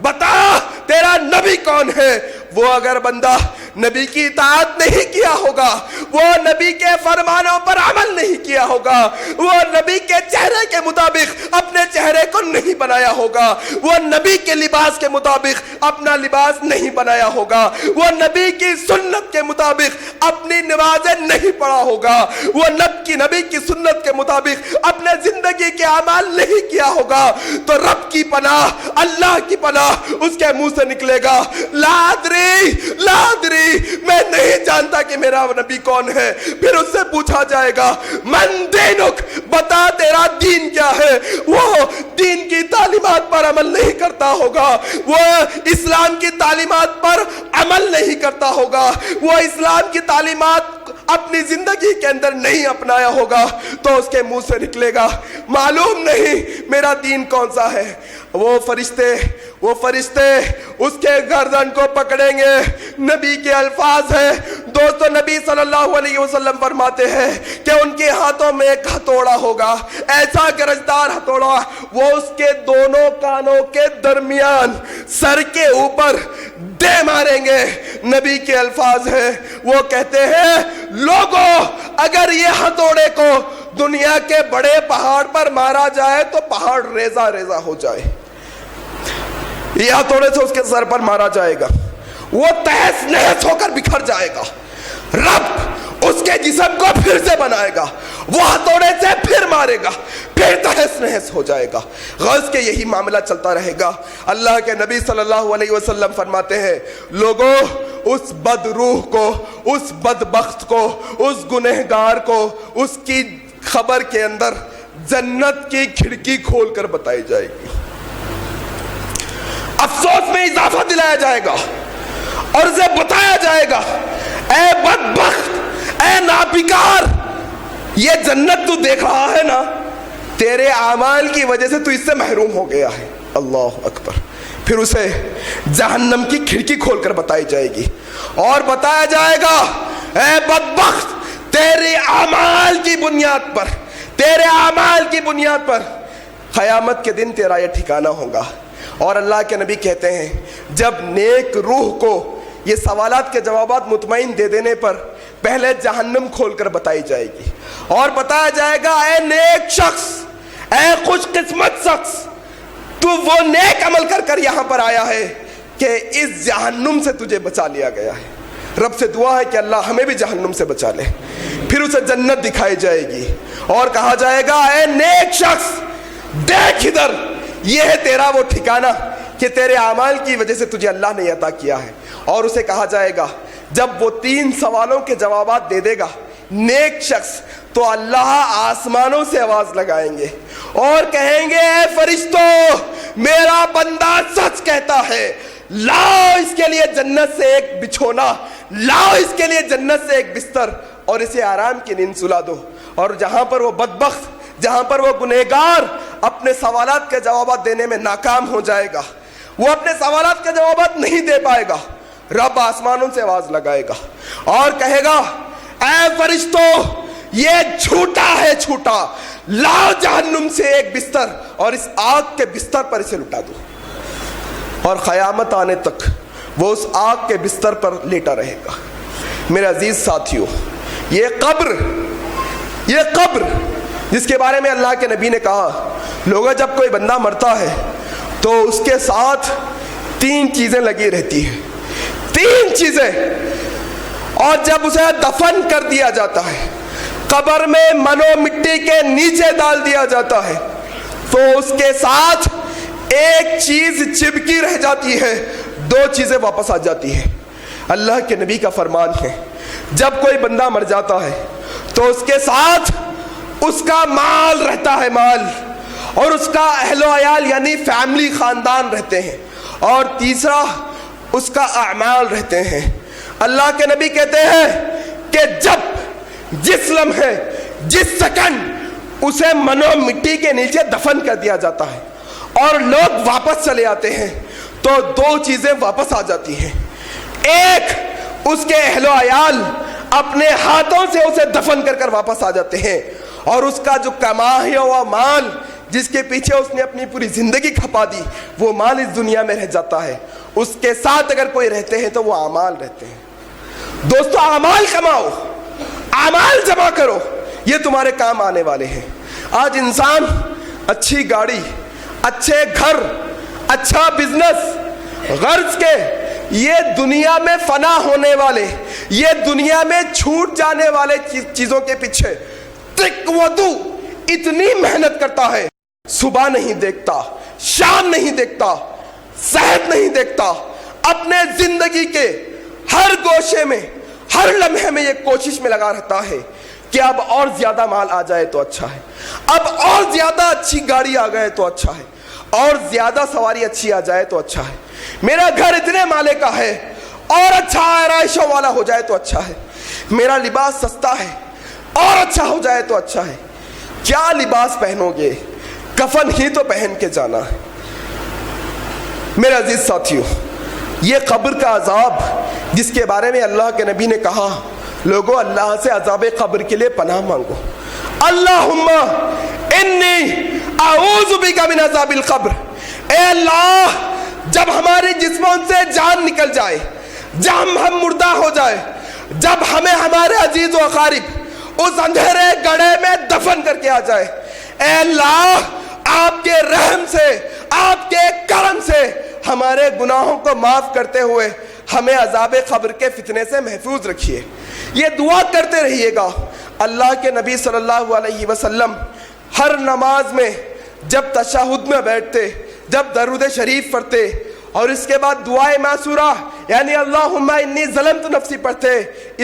بتا تیرا نبی کون ہے؟ وہ اگر بندہ نبی کی اطاعت نہیں کیا ہوگا، وہ نبی کے فرمانوں پر عمل نہیں کیا ہوگا، وہ نبی کے چہرے کے مطابق اپنے چہرے کو نہیں بنایا ہوگا، وہ نبی کے لباس کے مطابق اپنا لباس نہیں بنایا ہوگا، وہ نبی کی سنت کے مطابق اپنی نمازیں نہیں پڑھا ہوگا، وہ نبی کی سنت کے مطابق اپنے زندگی کے اعمال نہیں کیا ہوگا، تو رب کی پناہ، اللہ کی پناہ اس کے منہ سے نکلے گا لا ادری، میں نہیں جانتا کہ میرا نبی کون ہے۔ پھر اس سے پوچھا جائے گا من دینک، بتا تیرا دین کیا ہے؟ وہ دین کی تعلیمات پر عمل نہیں کرتا ہوگا، وہ اسلام کی تعلیمات پر عمل نہیں کرتا ہوگا، وہ اسلام کی تعلیمات اپنی زندگی کے اندر نہیں اپنایا ہوگا، تو اس کے منہ سے نکلے گا معلوم نہیں میرا دین کون سا ہے۔ وہ فرشتے اس کے گردن کو پکڑیں گے۔ نبی کے الفاظ ہیں دوستو، نبی صلی اللہ علیہ وسلم فرماتے ہیں کہ ان کے ہاتھوں میں ایک ہتھوڑا ہوگا، ایسا گرجدار ہتھوڑا، وہ اس کے دونوں کانوں کے درمیان سر کے اوپر دے ماریں گے۔ نبی کے الفاظ ہیں، وہ کہتے ہیں لوگوں اگر یہ ہتھوڑے کو دنیا کے بڑے پہاڑ پر مارا جائے تو پہاڑ ریزہ ریزہ ہو جائے، یہ ہتھوڑے سے اس کے سر پر مارا جائے گا، وہ تہس نہس ہو کر بکھر جائے گا، رب اس کے جسم کو پھر سے بنائے گا، وہ ہتھوڑے سے پھر مارے گا، پھر تہس نہس ہو جائے گا۔ غرض کے یہی معاملہ چلتا رہے گا۔ اللہ کے نبی صلی اللہ علیہ وسلم فرماتے ہیں لوگوں اس بد روح کو، اس بدبخت کو، اس گنہگار کو، اس کی خبر کے اندر جنت کی کھڑکی کھول کر بتائی جائے گی، افسوس میں اضافہ دلایا جائے گا اور اسے بتایا جائے گا اے بدبخت، اے نابکار، یہ جنت تو دیکھ رہا ہے نا، تیرے اعمال کی وجہ سے تو اس سے محروم ہو گیا ہے۔ اللہ اکبر۔ پھر اسے جہنم کی کھڑکی کھول کر بتائی جائے گی اور بتایا جائے گا اے بدبخت، تیرے اعمال کی بنیاد پر، تیرے اعمال کی بنیاد پر قیامت کے دن تیرا یہ ٹھکانہ ہوگا۔ اور اللہ کے نبی کہتے ہیں جب نیک روح کو یہ سوالات کے جوابات مطمئن دے دینے پر پہلے جہنم کھول کر بتائی جائے گی اور بتایا جائے گا اے نیک شخص، اے خوش قسمت شخص، تو وہ نیک عمل کر کر یہاں پر آیا ہے کہ اس جہنم سے تجھے بچا لیا گیا ہے۔ رب سے دعا ہے کہ اللہ ہمیں بھی جہنم سے بچا لے۔ پھر اسے جنت دکھائی جائے گی اور کہا جائے گا اے نیک شخص دیکھ ادھر، یہ ہے تیرا وہ ٹھکانہ کہ تیرے اعمال کی وجہ سے تجھے اللہ نے عطا کیا ہے۔ اور اسے کہا جائے گا جب وہ 3 سوالوں کے جوابات دے دے گا نیک شخص، تو اللہ آسمانوں سے آواز لگائیں گے اور کہیں گے اے فرشتوں، میرا بندہ سچ کہتا ہے، لاؤ اس کے لیے جنت سے ایک بچھونا، لاؤ اس کے لیے جنت سے ایک بستر اور اسے آرام کی نیند سلا دو۔ اور جہاں پر وہ بدبخت، جہاں پر وہ گنہگار اپنے سوالات کے جوابات دینے میں ناکام ہو جائے گا، وہ اپنے سوالات کے جوابات نہیں دے پائے گا، رب آسمانوں سے آواز لگائے گا اور کہے گا اے فرشتوں، یہ جھوٹا ہے جھوٹا، لاؤ جہنم سے ایک بستر اور اس آگ کے بستر پر اسے لٹا دو۔ اور قیامت آنے تک وہ اس آگ کے بستر پر لیٹا رہے گا۔ میرے عزیز ساتھیوں، یہ قبر جس کے بارے میں اللہ کے نبی نے کہا، لوگوں جب کوئی بندہ مرتا ہے تو اس کے ساتھ 3 چیزیں لگی رہتی ہیں، 3 چیزیں، اور جب اسے دفن کر دیا جاتا ہے، قبر میں منو مٹی کے نیچے ڈال دیا جاتا ہے، تو اس کے ساتھ ایک چیز چپکی رہ جاتی ہے، 2 چیزیں واپس آ جاتی ہیں۔ اللہ کے نبی کا فرمان ہے جب کوئی بندہ مر جاتا ہے تو اس کے ساتھ اس کا مال رہتا ہے، مال، اور اس کا اہل و عیال یعنی فیملی، خاندان رہتے ہیں، اور تیسرا اس کا اعمال رہتے ہیں۔ اللہ کے نبی کہتے ہیں کہ جس لمحے، جس سیکنڈ اسے منو مٹی کے نیچے دفن کر دیا جاتا ہے اور لوگ واپس چلے آتے ہیں تو 2 چیزیں واپس آ جاتی ہیں۔ ایک، اس کے اہل و عیال اپنے ہاتھوں سے اسے دفن کر کر واپس آ جاتے ہیں، اور اس کا جو کمایا ہوا مال جس کے پیچھے اس نے اپنی پوری زندگی کھپا دی، وہ مال اس دنیا میں رہ جاتا ہے۔ اس کے ساتھ اگر کوئی رہتے ہیں تو وہ اعمال رہتے ہیں۔ دوستو، اعمال کماؤ، اعمال جمع کرو، یہ تمہارے کام آنے والے ہیں۔ آج انسان اچھی گاڑی، اچھے گھر، اچھا بزنس غرض کے یہ دنیا میں فنا ہونے والے، یہ دنیا میں چھوٹ جانے والے چیزوں کے پیچھے تک ودو اتنی محنت کرتا ہے، صبح نہیں دیکھتا، شام نہیں دیکھتا، صحت نہیں دیکھتا، اپنے زندگی کے ہر گوشے میں، ہر لمحے میں یہ کوشش میں لگا رہتا ہے کہ اب اور زیادہ مال آ جائے تو اچھا ہے، اب اور زیادہ اچھی گاڑی آ گئے تو اچھا ہے، اور زیادہ سواری اچھی آ جائے تو اچھا ہے، میرا گھر اتنے مالے کا ہے اور اچھا آرائشوں والا ہو جائے تو اچھا ہے، میرا لباس سستا ہے اور اچھا ہو جائے تو اچھا ہے۔ کیا لباس پہنو گے؟ کفن ہی تو پہن کے جانا ہے۔ میرے عزیز ساتھیوں، یہ قبر کا عذاب جس کے بارے میں اللہ کے نبی نے کہا، لوگوں اللہ سے عذاب قبر کے لیے پناہ مانگو۔ اللہم انی اعوذ بک من عذاب القبر، اے اللہ جب ہمارے جسموں سے جان نکل جائے، جب ہم مردہ ہو جائے، جب ہمیں ہمارے عزیز و اقارب اس اندھیرے گڑھے میں دفن کر کے آ جائے، اے اللہ آپ کے رحم سے، آپ کے کرم سے ہمارے گناہوں کو معاف کرتے ہوئے ہمیں عذاب قبر کے فتنے سے محفوظ رکھیے۔ یہ دعا کرتے رہیے گا۔ اللہ کے نبی صلی اللہ علیہ وسلم ہر نماز میں جب تشہد میں بیٹھتے، جب درود شریف پڑھتے اور اس کے بعد دعائے معصورہ یعنی اللہم انی ظلمت نفسی پڑھتے،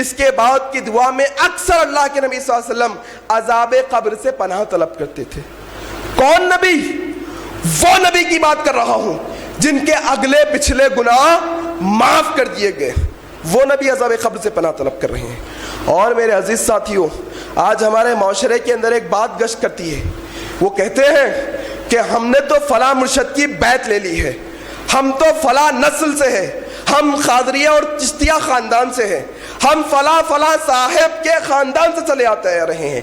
اس کے بعد کی دعا میں اکثر اللہ کے نبی صلی اللہ علیہ وسلم عذاب قبر سے پناہ طلب کرتے تھے۔ کون نبی؟ وہ نبی کی بات کر رہا ہوں جن کے اگلے پچھلے گناہ معاف کر دیے گئے، وہ نبی عذاب قبر سے پناہ طلب کر رہے ہیں۔ اور میرے عزیز ساتھیوں، آج ہمارے معاشرے کے اندر ایک بات گشت کرتی ہے، وہ کہتے ہیں کہ ہم نے تو فلاں مرشد کی بیعت لے لی ہے، ہم تو فلاں نسل سے ہیں، ہم قادریہ اور چشتیہ خاندان سے ہیں، ہم فلاں صاحب کے خاندان سے چلے آتے رہے ہیں،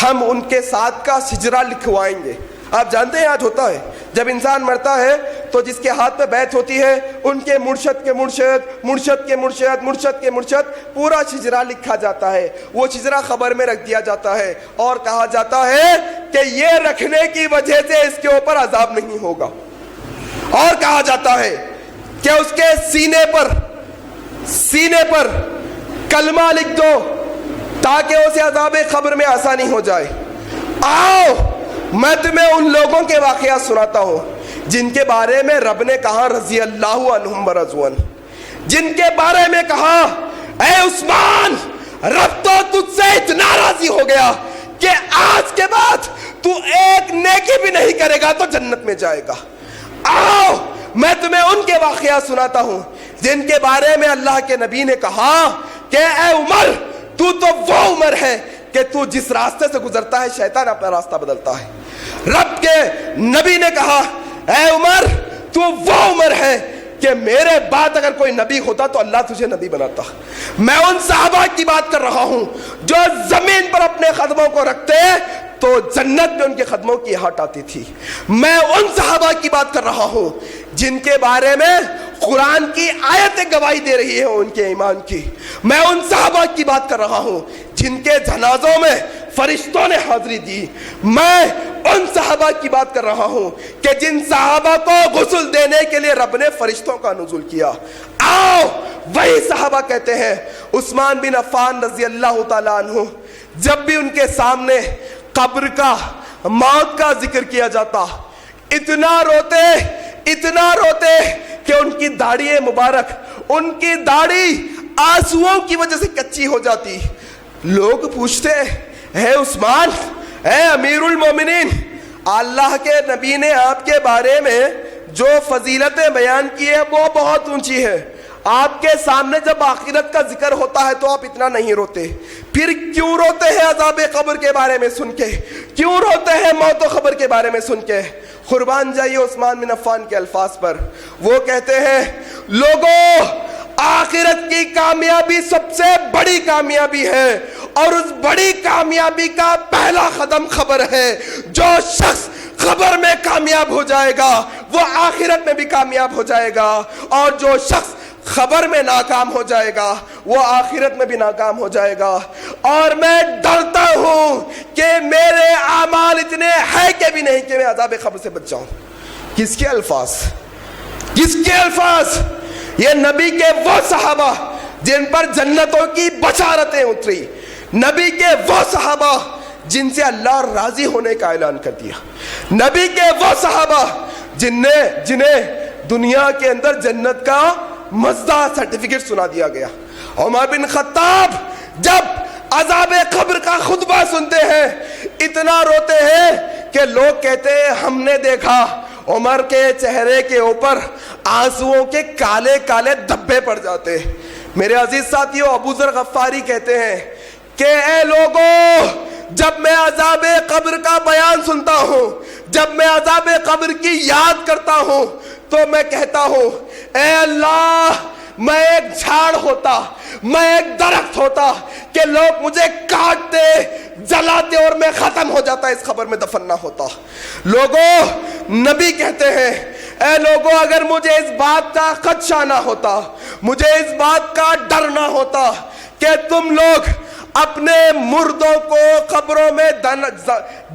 ہم ان کے ساتھ کا سجرہ لکھوائیں گے۔ آپ جانتے ہیں آج ہوتا ہے جب انسان مرتا ہے تو جس کے ہاتھ پہ بیعت ہوتی ہے ان کے مرشد کے مرشد، مرشد کے مرشد، مرشد کے مرشد، پورا شجرہ لکھا جاتا ہے. وہ شجرہ خبر میں رکھ دیا جاتا ہے اور کہا جاتا ہے کہ یہ رکھنے کی وجہ سے اس کے اوپر عذاب نہیں ہوگا. اور کہا جاتا ہے کہ اس کے سینے پر کلمہ لکھ دو تاکہ اسے عذاب قبر میں آسانی ہو جائے. آؤ میں تمہیں ان لوگوں کے واقعات سناتا ہوں جن کے بارے میں رب نے کہا رضی اللہ عنہم ورضوا عنہ، جن کے بارے میں کہا اے عثمان رب تو تجھ سے اتنا راضی ہو گیا کہ آج کے بعد تو ایک نیکی بھی نہیں کرے گا تو جنت میں جائے گا. آؤ میں تمہیں ان کے واقعات سناتا ہوں جن کے بارے میں اللہ کے نبی نے کہا کہ اے عمر تو وہ عمر ہے کہ تو جس راستے سے گزرتا ہے شیطان اپنا راستہ بدلتا ہے. رب کے نبی نے کہا اے عمر تو وہ عمر ہے کہ میرے بعد اگر کوئی نبی ہوتا تو اللہ تجھے نبی بناتا. میں ان صحابہ کی بات کر رہا ہوں جو زمین پر اپنے قدموں کو رکھتے تو جنت میں ان کے قدموں کی ہٹ آتی تھی. میں ان صحابہ کی بات کر رہا ہوں جن کے بارے میں قرآن کی آیتیں گواہی دے رہی ہیں ان کے ایمان کی. میں ان صحابہ کی بات کر رہا ہوں جن کے جنازوں میں فرشتوں نے حاضری دی. میں ان صحابہ کی بات کر رہا ہوں کہ جن صحابہ کو غسل دینے کے لیے رب نے فرشتوں کا نزول کیا. آؤ وہی صحابہ کہتے ہیں عثمان بن عفان رضی اللہ تعالیٰ عنہ جب بھی ان کے سامنے قبر کا موت کا ذکر کیا جاتا اتنا روتے کہ ان کی داڑھی مبارک، ان کی داڑھی آنسوؤں کی وجہ سے کچی ہو جاتی. لوگ پوچھتے اے عثمان، اے امیر المومنین، اللہ کے نبی نے آپ کے بارے میں جو فضیلتیں بیان کی ہے وہ بہت اونچی ہے، آپ کے سامنے جب آخرت کا ذکر ہوتا ہے تو آپ اتنا نہیں روتے، پھر کیوں روتے ہیں عذاب قبر کے بارے میں سن کے؟ کیوں روتے ہیں موت و خبر کے بارے میں سن کے؟ قربان جائیے عثمان بن عفان کے الفاظ پر. وہ کہتے ہیں لوگوں آخرت کی کامیابی سب سے بڑی کامیابی ہے اور اس بڑی کامیابی کا پہلا قدم خبر ہے. جو شخص خبر میں کامیاب ہو جائے گا وہ آخرت میں بھی کامیاب ہو جائے گا، اور جو شخص خبر میں ناکام ہو جائے گا وہ آخرت میں بھی ناکام ہو جائے گا. اور میں ڈرتا ہوں کہ میرے اعمال اتنے ہیں کہ بھی نہیں کہ میں عذاب قبر سے بچ جاؤں. کس کے الفاظ؟ یہ نبی کے وہ صحابہ جن پر جنتوں کی بشارتیں اتری، نبی کے وہ صحابہ جن سے اللہ راضی ہونے کا اعلان کر دیا، نبی کے وہ صحابہ جنہیں دنیا کے اندر جنت کا مزدہ سرٹیفکیٹ سنا دیا گیا. عمر بن خطاب جب عذاب قبر کا خطبہ سنتے ہیں اتنا روتے ہیں کہ لوگ کہتے ہیں ہم نے دیکھا عمر کے چہرے کے اوپر آنسوؤں کے کالے کالے دھبے پڑ جاتے. میرے عزیز ساتھیو، ابو ذر غفاری کہتے ہیں کہ اے لوگوں جب میں عذاب قبر کا بیان سنتا ہوں، جب میں عذاب قبر کی یاد کرتا ہوں تو میں کہتا ہوں اے اللہ میں ایک جھاڑ ہوتا، میں ایک درخت ہوتا کہ لوگ مجھے کاٹتے جلاتے اور میں ختم ہو جاتا، اس خبر میں دفن نہ ہوتا. لوگوں نبی کہتے ہیں اے لوگوں اگر مجھے اس بات کا خدشہ نہ ہوتا، مجھے اس بات کا ڈر نہ ہوتا کہ تم لوگ اپنے مردوں کو قبروں میں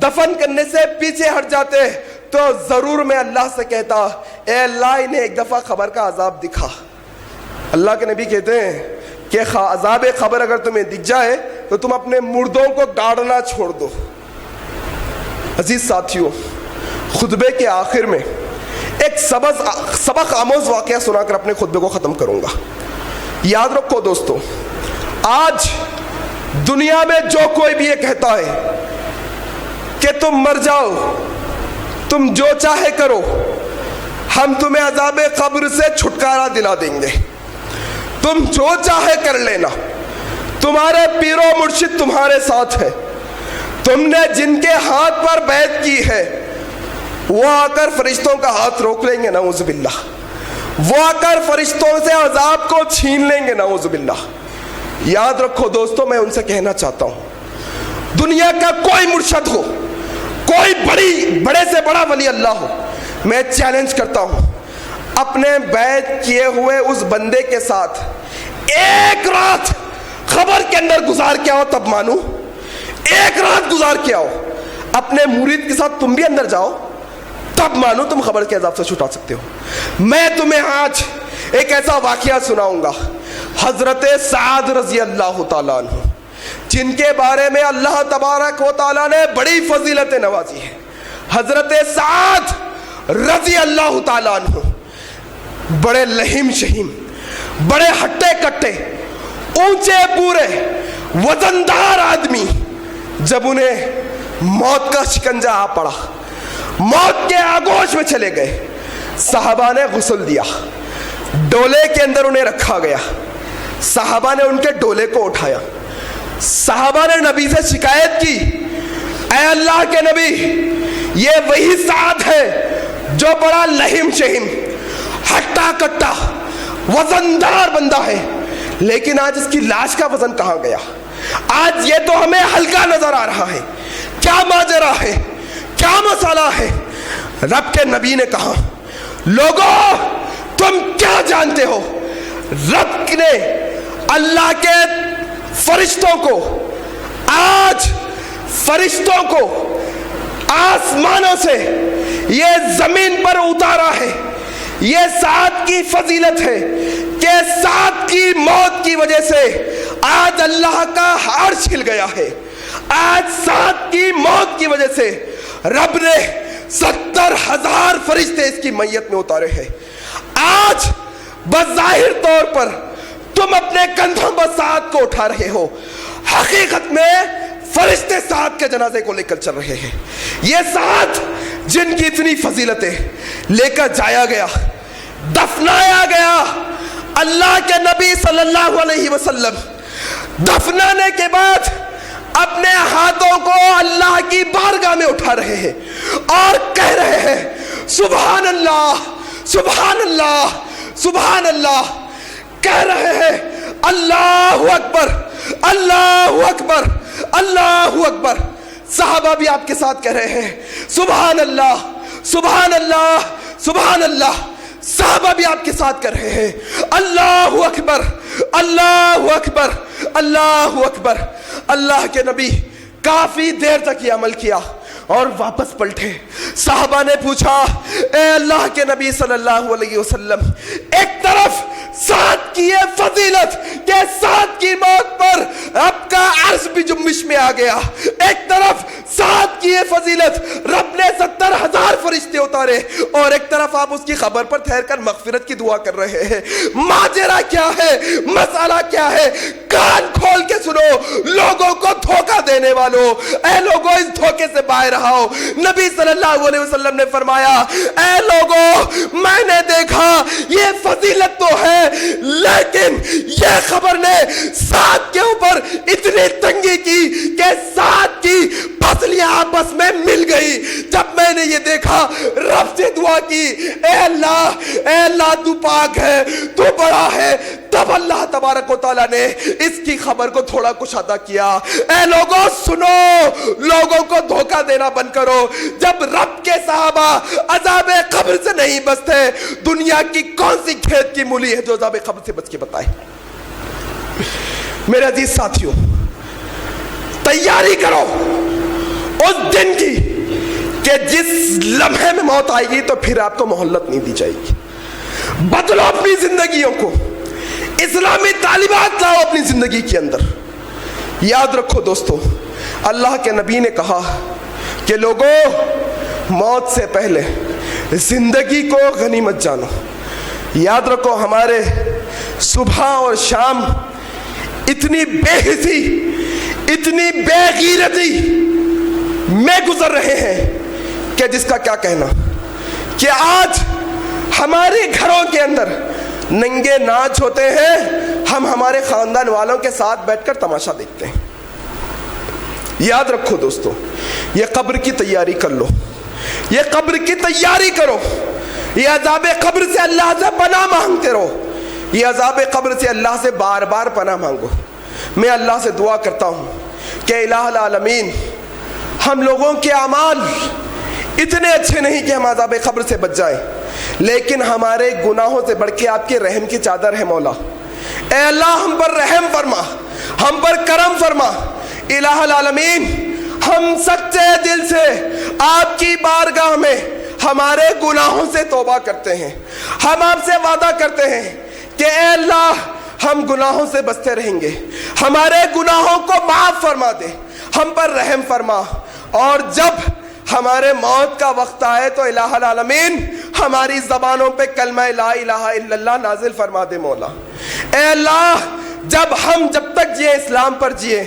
دفن کرنے سے پیچھے ہٹ جاتے تو ضرور میں اللہ سے کہتا اے اللہ انہیں ایک دفعہ قبر کا عذاب دکھا. اللہ کے نبی کہتے ہیں کہ عذاب قبر اگر تمہیں دکھ جائے تو تم اپنے مردوں کو گاڑنا چھوڑ دو. عزیز ساتھیوں، خطبے کے آخر میں ایک سبق آموز واقعہ سنا کر اپنے خطبے کو ختم کروں گا. یاد رکھو دوستو، آج دنیا میں جو کوئی بھی یہ کہتا ہے کہ تم مر جاؤ، تم جو چاہے کرو، ہم تمہیں عذاب قبر سے چھٹکارا دلا دیں گے، تم جو چاہے کر لینا، تمہارے پیر و مرشد تمہارے ساتھ ہے، تم نے جن کے ہاتھ پر بیعت کی ہے وہ آ کر فرشتوں کا ہاتھ روک لیں گے نعوذ باللہ، وہ آ کر فرشتوں سے عذاب کو چھین لیں گے نعوذ باللہ. یاد رکھو دوستو، میں ان سے کہنا چاہتا ہوں دنیا کا کوئی مرشد ہو، کوئی بڑے سے بڑا ولی اللہ ہو، میں چیلنج کرتا ہوں اپنے بیعت کیے ہوئے اس بندے کے ساتھ ایک رات خبر کے اندر گزار کے آؤ تب مانو. ایک رات گزار کے آؤ, اپنے مرید کے ساتھ تم بھی اندر جاؤ تب مانو تم خبر کے عذاب سے چھٹا سکتے ہو. میں تمہیں آج ایک ایسا واقعہ سناؤں گا, حضرت سعد رضی اللہ تعالیٰ عنہ, جن کے بارے میں اللہ تبارک و تعالیٰ نے بڑی فضیلت نوازی ہے. حضرت سعد رضی اللہ تعالیٰ عنہ بڑے لہیم شہیم, بڑے ہٹے کٹے, اونچے پورے وزندار آدمی. جب انہیں موت کا شکنجہ آ پڑا, موت کے آگوش میں چلے گئے, صحابہ نے غسل دیا, ڈولے کے اندر انہیں رکھا گیا. صحابہ نے ان کے ڈولے کو اٹھایا. صحابہ نے نبی سے شکایت کی, اے اللہ کے نبی, یہ وہی سعد ہے جو بڑا لہیم شہیم, ہٹا کٹا, وزندار بندہ ہے, لیکن آج اس کی لاش کا وزن کہاں گیا؟ آج یہ تو ہمیں ہلکا نظر آ رہا ہے. کیا ماجرا ہے, کیا مسئلہ ہے؟ رب کے نبی نے کہا, لوگوں تم کیا جانتے ہو, رب نے اللہ کے فرشتوں کو, آج فرشتوں کو آسمانوں سے یہ زمین پر اتارا ہے. یہ سعد کی فضیلت ہے کہ سعد کی موت کی وجہ سے آج اللہ کا عرش ہل گیا ہے. آج سعد کی موت کی وجہ سے رب نے 70,000 فرشتے اس کی میت میں اتارے ہیں. آج بظاہر طور پر تم اپنے کندھوں پر سعد کو اٹھا رہے ہو, حقیقت میں فرشتے سعد کے جنازے کو لے کر چل رہے ہیں. یہ سعد جن کی اتنی فضیلتیں لے کر جایا گیا, دفنایا گیا. اللہ کے نبی صلی اللہ علیہ وسلم دفنانے کے بعد اپنے ہاتھوں کو اللہ کی بارگاہ میں اٹھا رہے ہیں اور کہہ رہے ہیں, سبحان اللہ, سبحان اللہ, سبحان اللہ. کہہ رہے ہیں اللہ اکبر, اللہ اکبر, اللہ اکبر. صحابہ بھی آپ کے ساتھ کہہ رہے ہیں سبحان اللہ, سبحان اللہ, سبحان اللہ. صحابہ بھی آپ کے ساتھ کر رہے ہیں اللہ اکبر, اللہ اکبر, اللہ اکبر. اللہ کے نبی کافی دیر تک یہ عمل کیا اور واپس پلٹے. صحابہ نے پوچھا, اے اللہ کے نبی صلی اللہ علیہ وسلم, ایک طرف سعد کی یہ فضیلت کہ سعد کی موت پر رب کا عرش بھی جنبش میں آ گیا, ایک طرف سعد کی یہ فضیلت رب نے 70,000 فرشتے اتارے, اور ایک طرف آپ اس کی خبر پر ٹھہر کر مغفرت کی دعا کر رہے ہیں. ماجرا کیا ہے, مسئلہ کیا ہے؟ کان کھول کے سنو لوگوں کو دھوکہ دینے والوں, اے لوگوں اس دھوکے سے باہر رہو. نبی صلی اللہ علیہ وسلم نے فرمایا, اے لوگوں میں نے دیکھا یہ فضیلت تو ہے, لیکن یہ خبر نے سعد کے اوپر اتنی تنگی کی کہ سعد کی پسلیاں آپس میں مل گئی. جب میں نے یہ دیکھا رب سے دعا کی, اے اللہ تو پاک ہے, تو بڑا ہے. تب اللہ تبارک و تعالیٰ نے اس کی خبر کو تھوڑا کچھ ادا کیا. اے لوگوں سنو, لوگوں کو دھوکہ دینا بند کرو. جب رب کے صحابہ عذاب قبر سے نہیں بچتے, دنیا کی کون سی کھیت کی مولی ہے جو عذاب قبر سے بچ کے بتائے؟ میرے عزیز ساتھیوں, تیاری کرو اس دن کی کہ جس لمحے میں موت آئے گی تو پھر آپ کو مہلت نہیں دی جائے گی. بدلو اپنی زندگیوں کو, اسلامی تعلیمات لاؤ اپنی زندگی کے اندر. یاد رکھو دوستو, اللہ کے نبی نے کہا کہ لوگوں موت سے پہلے زندگی کو غنیمت جانو. یاد رکھو ہمارے صبح اور شام اتنی بے حسی, اتنی بے غیرتی میں گزر رہے ہیں کہ جس کا کیا کہنا. کہ آج ہمارے گھروں کے اندر ننگے ناچ ہوتے ہیں, ہم ہمارے خاندان والوں کے ساتھ بیٹھ کر تماشا دیکھتے ہیں. یاد رکھو دوستو, یہ قبر کی تیاری کر لو, یہ قبر کی تیاری کرو. یہ عذاب قبر سے اللہ سے پناہ مانگتے رہو, یہ عذاب قبر سے اللہ سے بار بار پناہ مانگو. میں اللہ سے دعا کرتا ہوں کہ الہ العالمین ہم لوگوں کے اعمال اتنے اچھے نہیں کہ ہم عذاب قبر سے بچ جائیں, لیکن ہمارے گناہوں سے بڑھ کے آپ کے رحم کی چادر ہے مولا. اے اللہ ہم پر رحم فرما, ہم پر کرم فرما. الہ العالمین, ہم سچے دل سے آپ کی بارگاہ میں ہمارے گناہوں سے توبہ کرتے ہیں. ہم آپ سے وعدہ کرتے ہیں کہ اے اللہ ہم گناہوں سے بچتے رہیں گے, ہمارے گناہوں کو معاف فرما دے, ہم پر رحم فرما. اور جب ہمارے موت کا وقت آئے تو الہ العالمین ہماری زبانوں پہ کلمہ لا الہ الا اللہ نازل فرما دے مولا. اے اللہ جب تک یہ اسلام پر جیے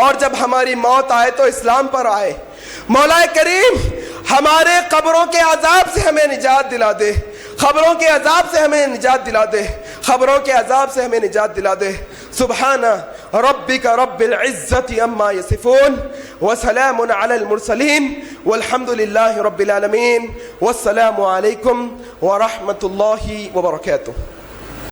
اور جب ہماری موت آئے تو اسلام پر آئے. مولا کریم ہمارے قبروں کے عذاب سے ہمیں نجات دلا دے, قبروں کے عذاب سے ہمیں نجات دلا دے, قبروں کے عذاب سے ہمیں نجات دلا دے. سبحان ربک رب العزت عما یصفون وسلام علی المرسلین والحمد للہ رب العالمین والسلام علیکم ورحمۃ اللہ وبرکاتہ.